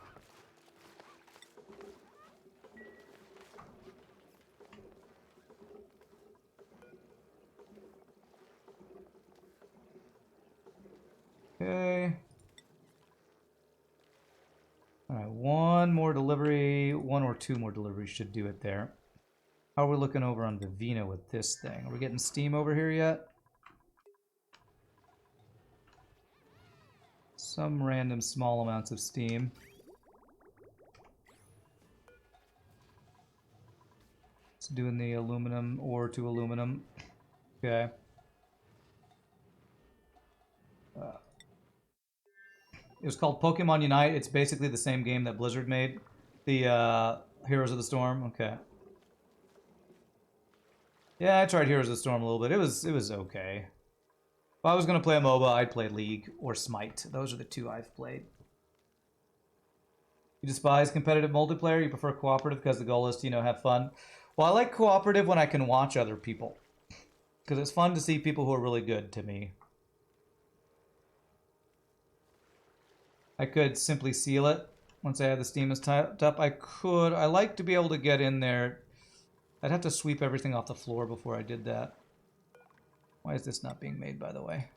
Okay. Alright, one more delivery, one or two more deliveries should do it there. How are we looking over on Vivina with this thing? Are we getting steam over here yet? Some random small amounts of steam. It's doing the aluminum ore to aluminum. Okay. It was called Pokemon Unite. It's basically the same game that Blizzard made. The Heroes of the Storm. Okay. Yeah, I tried Heroes of the Storm a little bit. It was okay. If I was going to play a MOBA, I'd play League or Smite. Those are the two I've played. You despise competitive multiplayer? You prefer cooperative because the goal is to, you know, have fun? Well, I like cooperative when I can watch other people. Because it's fun to see people who are really good to me. I could simply seal it once I have the steam is tied up. I like to be able to get in there. I'd have to sweep everything off the floor before I did that. Why is this not being made, by the way?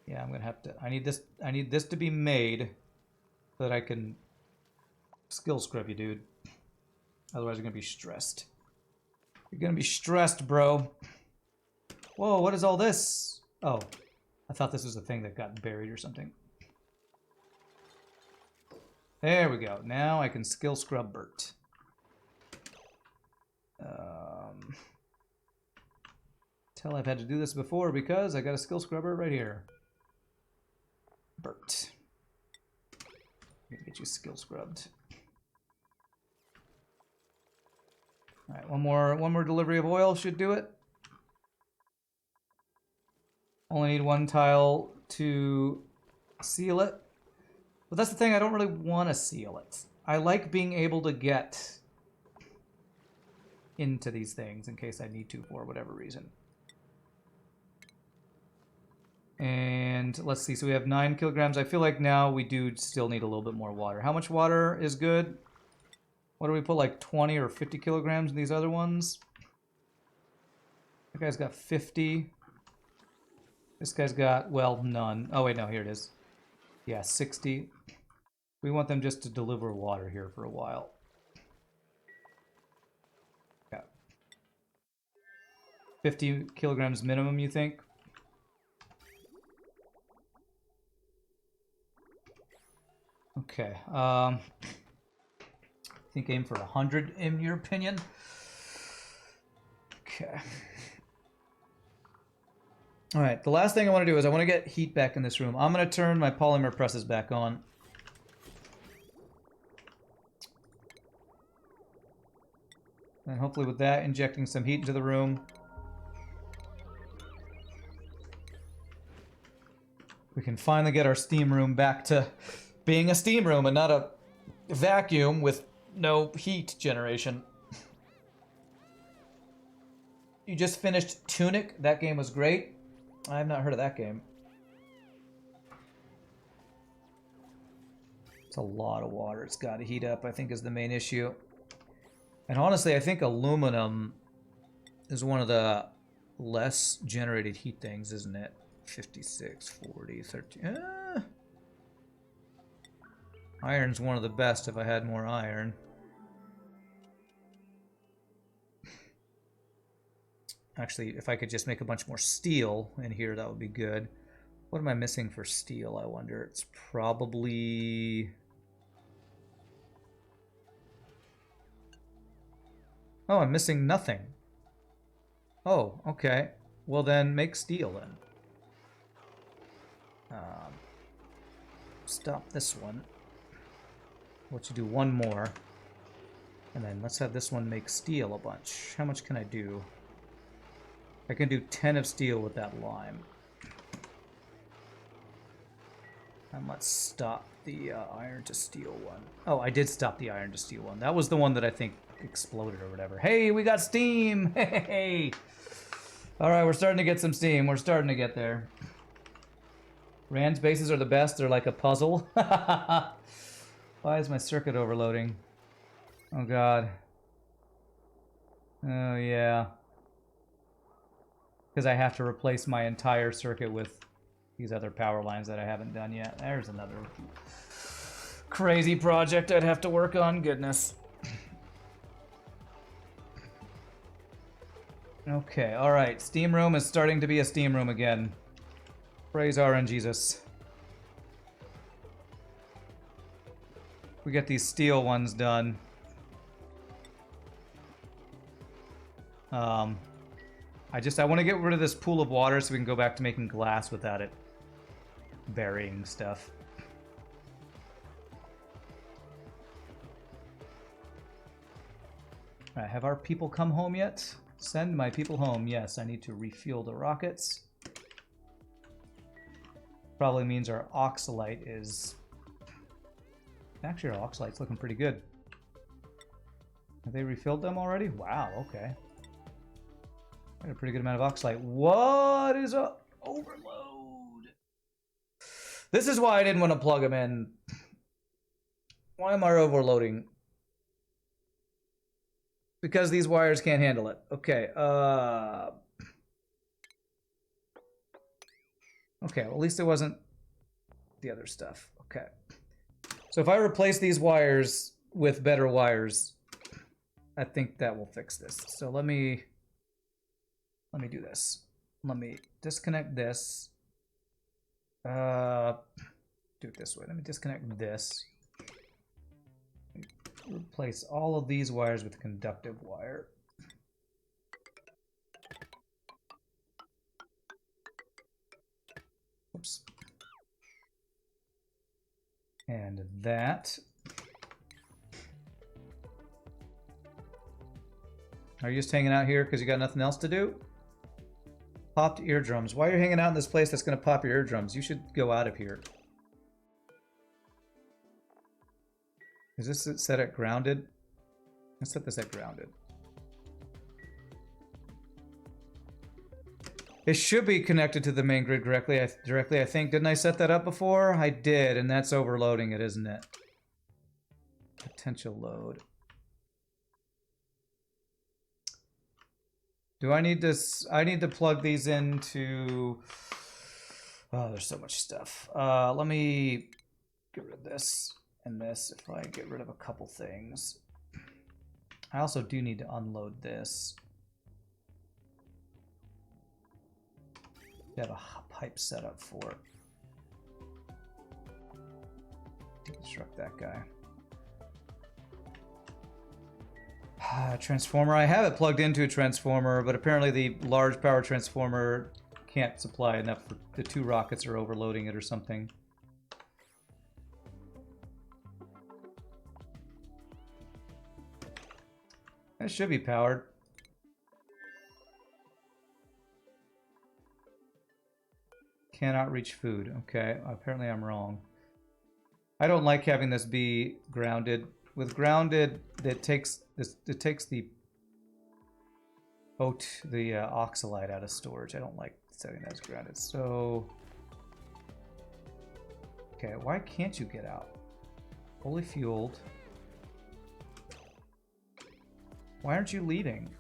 Yeah, I'm gonna have to. I need this to be made so that I can skill scrub you, dude. Otherwise, you're gonna be stressed. You're gonna be stressed, bro. Whoa, what is all this? Oh, I thought this was a thing that got buried or something. There we go. Now I can skill scrub Bert. Tell I've had to do this before because I got a skill scrubber right here. Bert. I'm gonna get you skill scrubbed. Alright, one more delivery of oil should do it. Only need one tile to seal it. But that's the thing, I don't really want to seal it. I like being able to get into these things in case I need to for whatever reason. And let's see, so we have 9 kilograms. I feel like now we do still need a little bit more water. How much water is good? What do we put, like 20 or 50 kilograms in these other ones? That guy's got 50. This guy's got, well, none. Oh, wait, no, here it is. Yeah, 60. We want them just to deliver water here for a while. Yeah. 50 kilograms minimum, you think? Okay. I think aim for 100 in your opinion. Okay. All right, the last thing I want to do is I want to get heat back in this room. I'm going to turn my polymer presses back on. And hopefully with that, injecting some heat into the room. We can finally get our steam room back to being a steam room and not a vacuum with no heat generation. You just finished Tunic. That game was great. I have not heard of that game. It's a lot of water. It's got to heat up, I think, is the main issue. And honestly, I think aluminum is one of the less generated heat things, isn't it? 56, 40, 13. Iron's one of the best if I had more iron. Actually, if I could just make a bunch more steel in here, that would be good. What am I missing for steel, I wonder? It's probably... Oh, I'm missing nothing. Oh, okay. Well then, make steel then. Stop this one. Let's do one more. And then let's have this one make steel a bunch. How much can I do? I can do 10 of steel with that lime. And let's stop the iron to steel one. Oh, I did stop the iron to steel one. That was the one that I think exploded or whatever. Hey, we got steam! Hey! Alright, we're starting to get some steam. We're starting to get there. Rand's bases are the best. They're like a puzzle. Why is my circuit overloading? Oh, God. Oh, yeah. Because I have to replace my entire circuit with these other power lines that I haven't done yet. There's another crazy project I'd have to work on. Goodness. Okay, alright. Steam room is starting to be a steam room again. Praise RNGesus. We get these steel ones done. I want to get rid of this pool of water so we can go back to making glass without it burying stuff. Alright, have our people come home yet? Send my people home. Yes, I need to refuel the rockets. Probably means our oxalite is... Actually, our oxalite's looking pretty good. Have they refilled them already? Wow, okay. Got a pretty good amount of oxalite. What is a overload? This is why I didn't want to plug them in. Why am I overloading? Because these wires can't handle it. Okay, okay, well, at least it wasn't the other stuff. Okay. So if I replace these wires with better wires, I think that will fix this. So let me do this. Let me disconnect this. Do it this way. Let me disconnect this. Replace all of these wires with a conductive wire. Oops. And that. Are you just hanging out here because you got nothing else to do? Popped eardrums. Why are you hanging out in this place that's going to pop your eardrums? You should go out of here. Is this set at grounded? Let's set this at grounded. It should be connected to the main grid directly, I think. Didn't I set that up before? I did, and that's overloading it, isn't it? Potential load. Do I need this? I need to plug these into... Oh, there's so much stuff. Let me get rid of this and this if I get rid of a couple things. I also do need to unload this. Have a pipe set up for it. Deconstruct that guy. Transformer. I have it plugged into a transformer, but apparently the large power transformer can't supply enough for the 2 rockets are overloading it or something. It should be powered. Cannot reach food. Okay, apparently I'm wrong. I don't like having this be grounded. With grounded, it takes this. It takes the oxalide out of storage. I don't like setting that as grounded. So, okay, why can't you get out? Fully fueled. Why aren't you leading?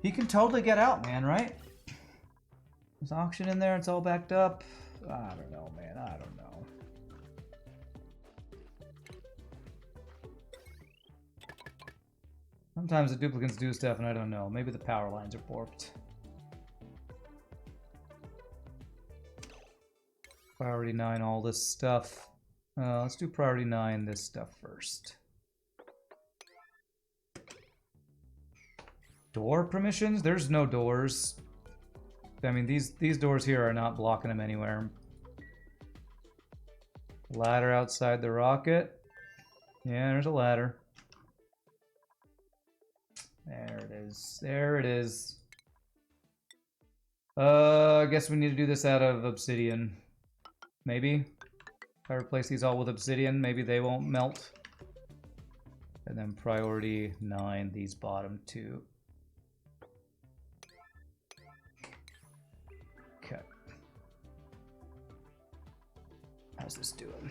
He can totally get out, man. Right? There's oxygen in there. It's all backed up. I don't know, man. I don't know. Sometimes the duplicates do stuff and I don't know. Maybe the power lines are warped. Priority 9, all this stuff. Let's do priority 9, this stuff first. Door permissions? There's no doors. I mean, these doors here are not blocking them anywhere. Ladder outside the rocket. Yeah, there's a ladder. There it is. There it is. I guess we need to do this out of obsidian. Maybe. If I replace these all with obsidian, maybe they won't melt. And then priority 9, these bottom 2. Okay. How's this doing?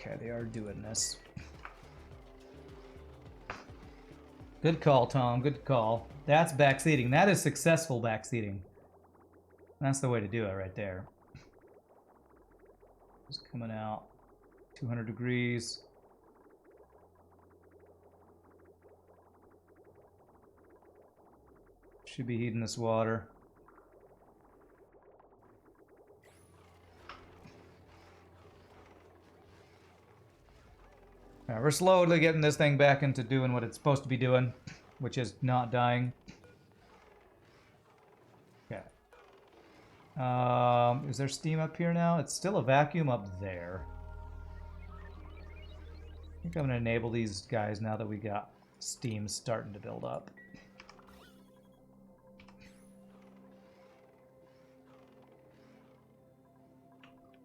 Okay, they are doing this. Good call, Tom. Good call. That's backseating. That is successful backseating. That's the way to do it right there. Just coming out. 200 degrees. Should be heating this water. Alright, we're slowly getting this thing back into doing what it's supposed to be doing, which is not dying. Okay. Is there steam up here now? It's still a vacuum up there. I think I'm going to enable these guys now that we got steam starting to build up.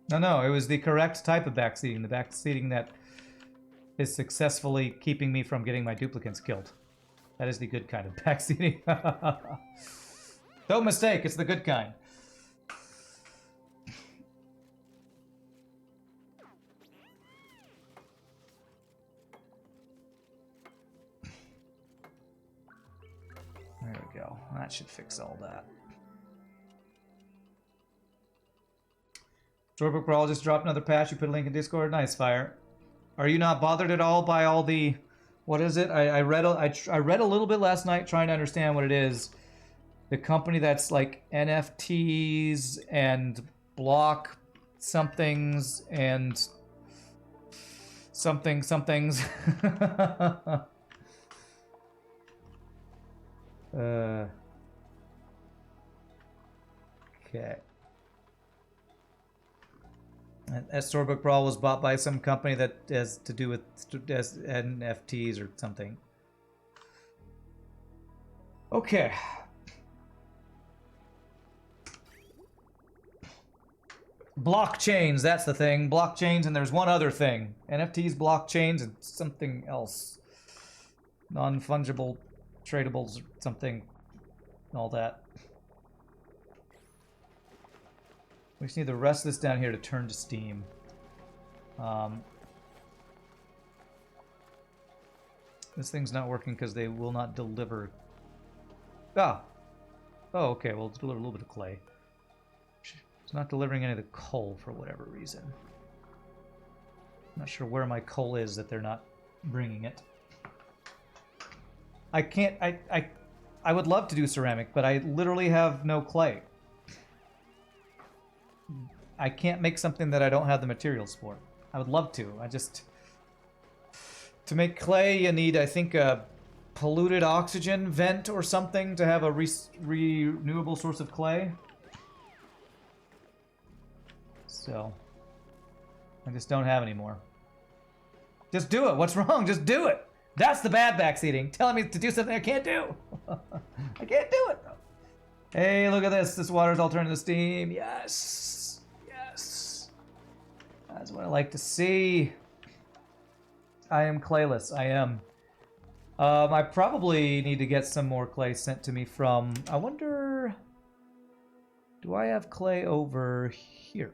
No, it was the correct type of backseating. The backseating that is successfully keeping me from getting my duplicates killed. That is the good kind of backseating. Don't mistake, it's the good kind. There we go. That should fix all that. Storybook Brawl just dropped another patch. You put a link in Discord. Nice, Fire. Are you not bothered at all by all the... What is it? I read a little bit last night trying to understand what it is. The company that's like NFTs and block somethings and somethings. Okay. And Storybook Brawl was bought by some company that has to do with NFTs or something. Okay. Blockchains, that's the thing. Blockchains, and there's one other thing. NFTs, blockchains, and something else. Non-fungible tradables, something, all that. We just need the rest of this down here to turn to Steam. This thing's not working because they will not deliver. Ah! Oh, okay, well, it's deliver a little bit of clay. It's not delivering any of the coal for whatever reason. I'm not sure where my coal is that they're not bringing it. I can't, I would love to do ceramic, but I literally have no clay. I can't make something that I don't have the materials for. I would love to. To make clay, you need, I think, a polluted oxygen vent or something to have a renewable source of clay. So, I just don't have any more. Just do it. What's wrong? Just do it. That's the bad backseating. Telling me to do something I can't do. I can't do it. Hey, look at this. This water's all turned into steam. Yes. Yes. That's what I like to see. I am clayless. I am. I probably need to get some more clay sent to me from... I wonder... Do I have clay over here?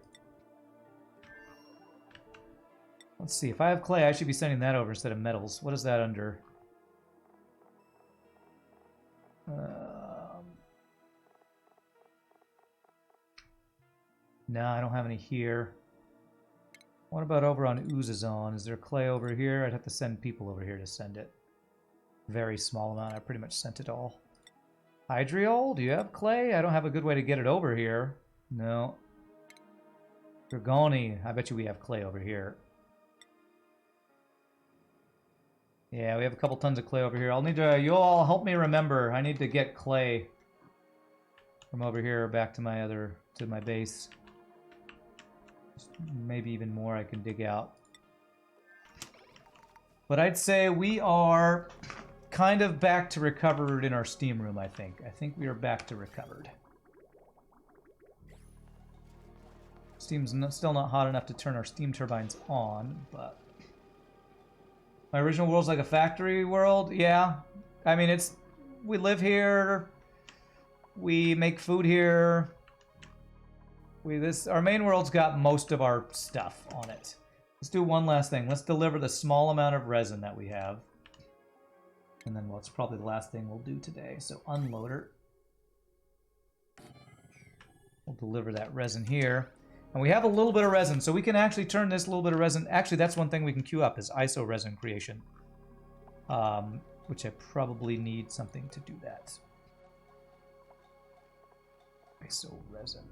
Let's see. If I have clay, I should be sending that over instead of metals. What is that under? No, I don't have any here. What about over on Uzazon? Is there clay over here? I'd have to send people over here to send it. Very small amount. I pretty much sent it all. Hydriol? Do you have clay? I don't have a good way to get it over here. No. Dragoni. I bet you we have clay over here. Yeah, we have a couple tons of clay over here. I'll need to... You all help me remember. I need to get clay from over here back to my other... to my base. Maybe even more I can dig out. But I'd say we are kind of back to recovered in our steam room, I think. I think we are back to recovered. Steam's still not hot enough to turn our steam turbines on, but... My original world's like a factory world? Yeah. I mean, it's... We live here. We make food here. Our main world's got most of our stuff on it. Let's do one last thing. Let's deliver the small amount of resin that we have. And then, well, it's probably the last thing we'll do today. So unloader. We'll deliver that resin here. And we have a little bit of resin, so we can actually turn this little bit of resin... Actually, that's one thing we can queue up, is ISO resin creation. Which I probably need something to do that. ISO resin.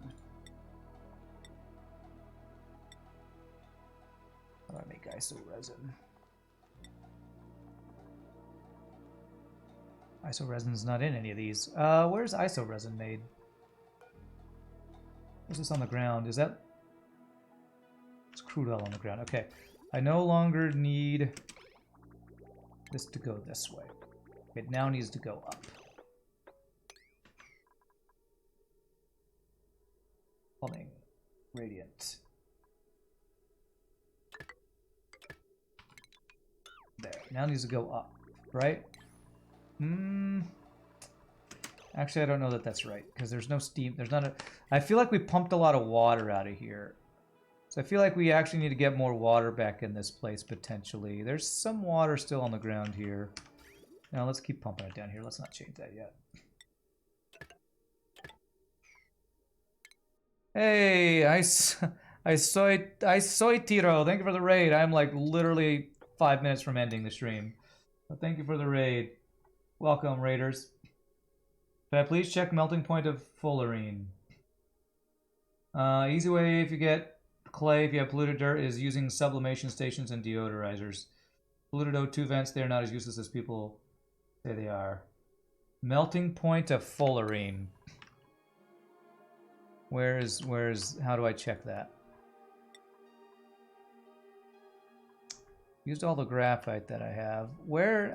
How do I make ISO resin? ISO resin's not in any of these. Where's ISO resin made? Where's this on the ground? Is that... It's crude oil on the ground. Okay. I no longer need this to go this way. It now needs to go up. Plumbing. Radiant. There. Now it needs to go up, right? Actually, I don't know that that's right, because there's no steam. There's not a... I feel like we pumped a lot of water out of here. So I feel like we actually need to get more water back in this place, potentially. There's some water still on the ground here. Now, let's keep pumping it down here. Let's not change that yet. Hey, I soy Tiro. Thank you for the raid. I'm like literally 5 minutes from ending the stream. But thank you for the raid. Welcome, raiders. Can I please check melting point of fullerene? Easy way if you get clay, if you have polluted dirt, is using sublimation stations and deodorizers. Polluted O2 vents, they are not as useless as people say they are. Melting point of fullerene. How do I check that? Used all the graphite that I have.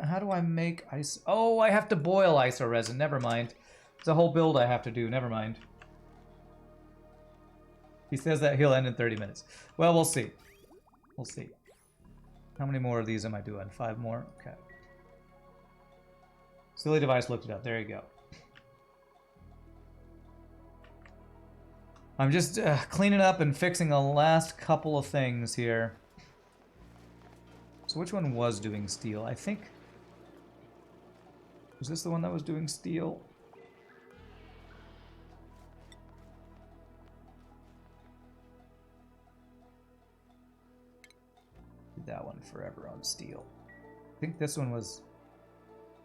How do I make ice? Oh, I have to boil iso resin. Never mind. It's a whole build I have to do. Never mind. He says that he'll end in 30 minutes. Well, we'll see. We'll see. How many more of these am I doing? 5 more? Okay. Silly device looked it up. There you go. I'm just cleaning up and fixing the last couple of things here. So which one was doing steel? I think... Was this the one that was doing steel? Did that one forever on steel. I think this one was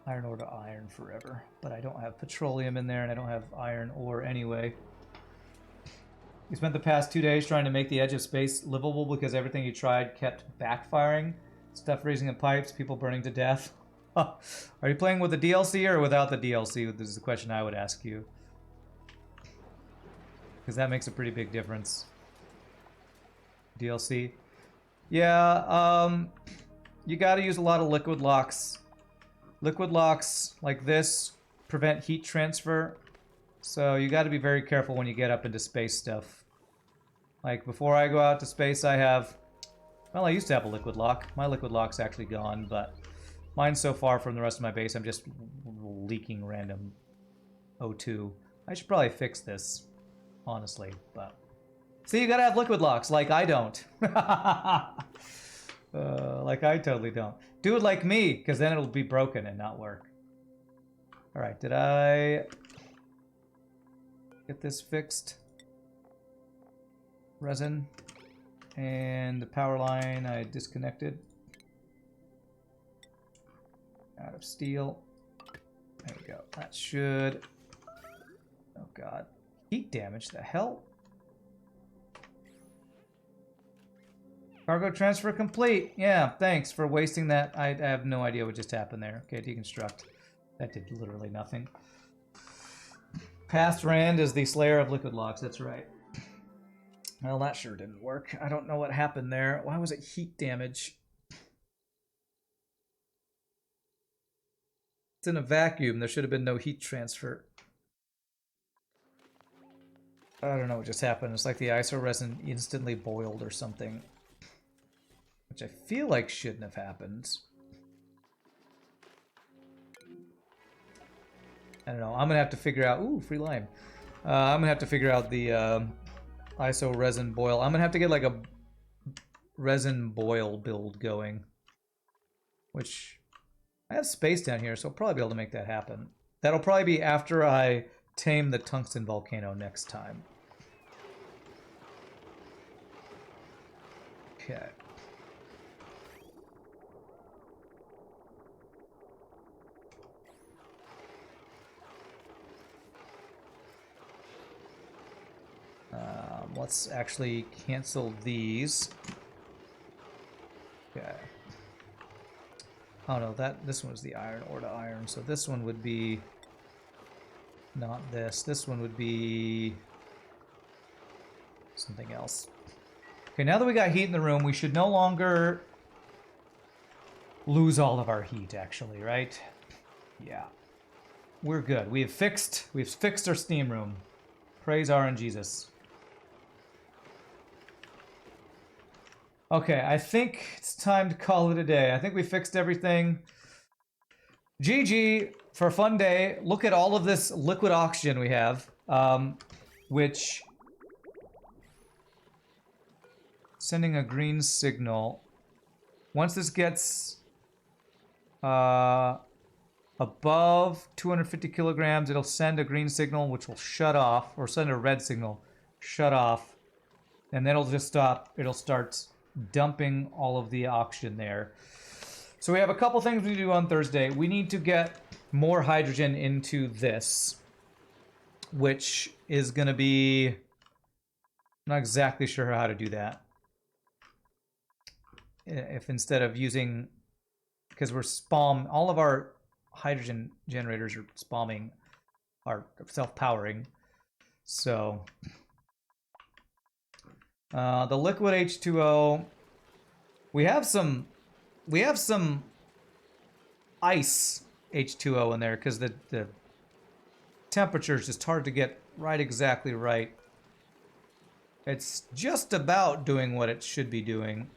iron ore to iron forever. But I don't have petroleum in there and I don't have iron ore anyway. You spent the past 2 days trying to make the edge of space livable because everything you tried kept backfiring. Stuff freezing in pipes, people burning to death. Are you playing with the DLC or without the DLC? This is the question I would ask you. Because that makes a pretty big difference. DLC. Yeah, you gotta use a lot of liquid locks. Liquid locks like this prevent heat transfer. So you gotta be very careful when you get up into space stuff. Like before I go out to space I have... Well, I used to have a liquid lock. My liquid lock's actually gone, but mine's so far from the rest of my base, I'm just leaking random O2. I should probably fix this, honestly, but... See, you gotta have liquid locks, like I don't. Like I totally don't. Do it like me, because then it'll be broken and not work. Alright, did I get this fixed? Resin. And the power line I disconnected. Out of steel. There we go. That should... Oh god. Heat damage, the hell? Cargo transfer complete. Yeah, thanks for wasting that. I have no idea what just happened there. Okay, deconstruct. That did literally nothing. Past Rand is the Slayer of Liquid Locks, that's right. Well, that sure didn't work. I don't know what happened there. Why was it heat damage? It's in a vacuum. There should have been no heat transfer. I don't know what just happened. It's like the iso resin instantly boiled or something. Which I feel like shouldn't have happened. I don't know. I'm going to have to figure out... Ooh, free lime. I'm going to have to figure out the... iso resin boil. I'm gonna have to get like a resin boil build going. Which I have space down here, so I'll probably be able to make that happen. That'll probably be after I tame the tungsten volcano next time. Okay. Let's actually cancel these. Okay. Oh no, this one was the iron ore to iron, so this one would be not this. This one would be something else. Okay, now that we got heat in the room, we should no longer lose all of our heat, actually, right? Yeah. We're good. We've fixed our steam room. Praise RNGesus. Okay, I think it's time to call it a day. I think we fixed everything. GG for a fun day. Look at all of this liquid oxygen we have, which sending a green signal. Once this gets above 250 kilograms, it'll send a green signal, which will shut off, or send a red signal, shut off, and then it'll just stop. It'll start dumping all of the oxygen there. So we have a couple things we do on Thursday. We need to get more hydrogen into this, which is going to be... I'm not exactly sure how to do that. If instead of using... Because we're all of our hydrogen generators are are self-powering. So the liquid H2O, we have some ice H2O in there because the temperature is just hard to get exactly right. It's just about doing what it should be doing.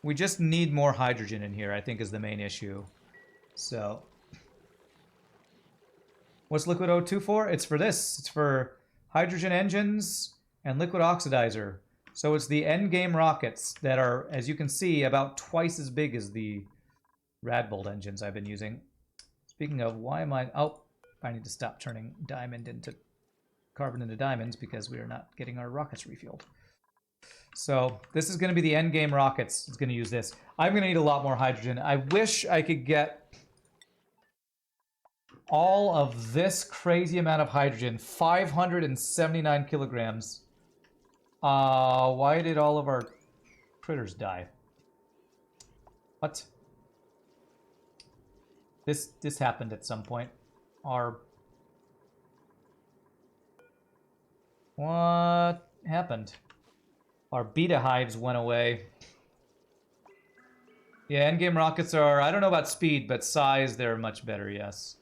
We just need more hydrogen in here, I think, is the main issue. So, what's liquid O2 for? It's for this. It's for hydrogen engines and liquid oxidizer. So it's the endgame rockets that are, as you can see, about twice as big as the Radbolt engines I've been using. Speaking of, why am I... Oh, I need to stop turning carbon into diamonds because we are not getting our rockets refueled. So this is going to be the endgame rockets. It's going to use this. I'm going to need a lot more hydrogen. I wish I could get all of this crazy amount of hydrogen, 579 kilograms. Why did all of our critters die? What? This happened at some point. What happened? Our beta hives went away. Yeah, endgame rockets are, I don't know about speed, but size, they're much better, yes.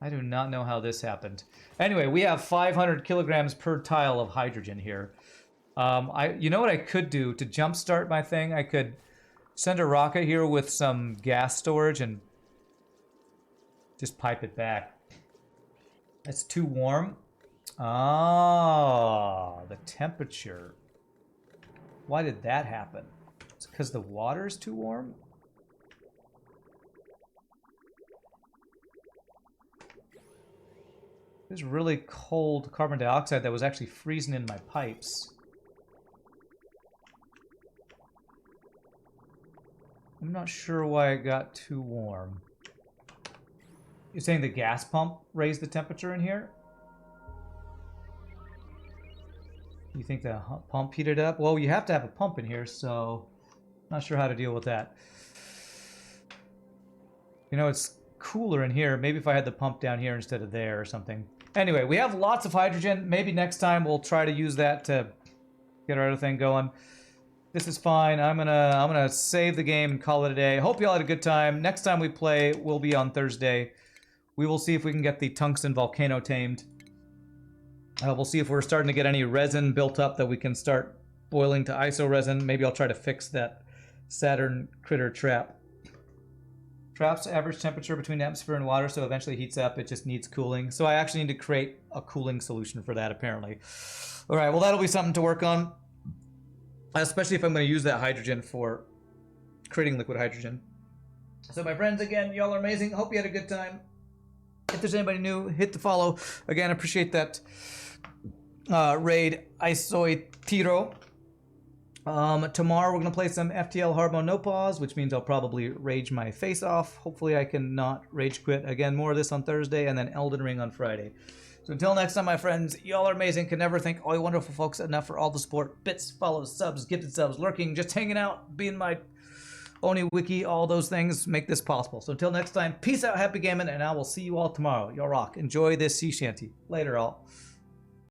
I do not know how this happened. Anyway, we have 500 kilograms per tile of hydrogen here. You know what I could do to jumpstart my thing? I could send a rocket here with some gas storage and just pipe it back. It's too warm. Ah, the temperature. Why did that happen? It's because the water is too warm? There's really cold carbon dioxide that was actually freezing in my pipes. I'm not sure why it got too warm. You're saying the gas pump raised the temperature in here? You think the pump heated up? Well, you have to have a pump in here, so not sure how to deal with that. You know, it's cooler in here. Maybe if I had the pump down here instead of there or something. Anyway, we have lots of hydrogen. Maybe next time we'll try to use that to get our other thing going. This is fine. I'm gonna save the game and call it a day. Hope you all had a good time. Next time we play will be on Thursday. We will see if we can get the tungsten volcano tamed. We'll see if we're starting to get any resin built up that we can start boiling to iso resin. Maybe I'll try to fix that Saturn critter trap. Trap's average temperature between atmosphere and water, so eventually heats up. It just needs cooling. So I actually need to create a cooling solution for that, apparently. All right, well, that'll be something to work on, especially if I'm going to use that hydrogen for creating liquid hydrogen. So my friends, again, y'all are amazing. Hope you had a good time. If there's anybody new, hit the follow. Again, I appreciate that raid Isoi Tiro. Tomorrow we're going to play some FTL Hard Mode No Pause, which means I'll probably rage my face off. Hopefully I can not rage quit. Again, more of this on Thursday, and then Elden Ring on Friday. So until next time, my friends, y'all are amazing. Can never thank all you wonderful folks enough for all the support. Bits, follows, subs, gifted subs, lurking, just hanging out, being my Oni Wiki, all those things make this possible. So until next time, peace out, happy gaming, and I will see you all tomorrow. Y'all rock. Enjoy this sea shanty. Later, all.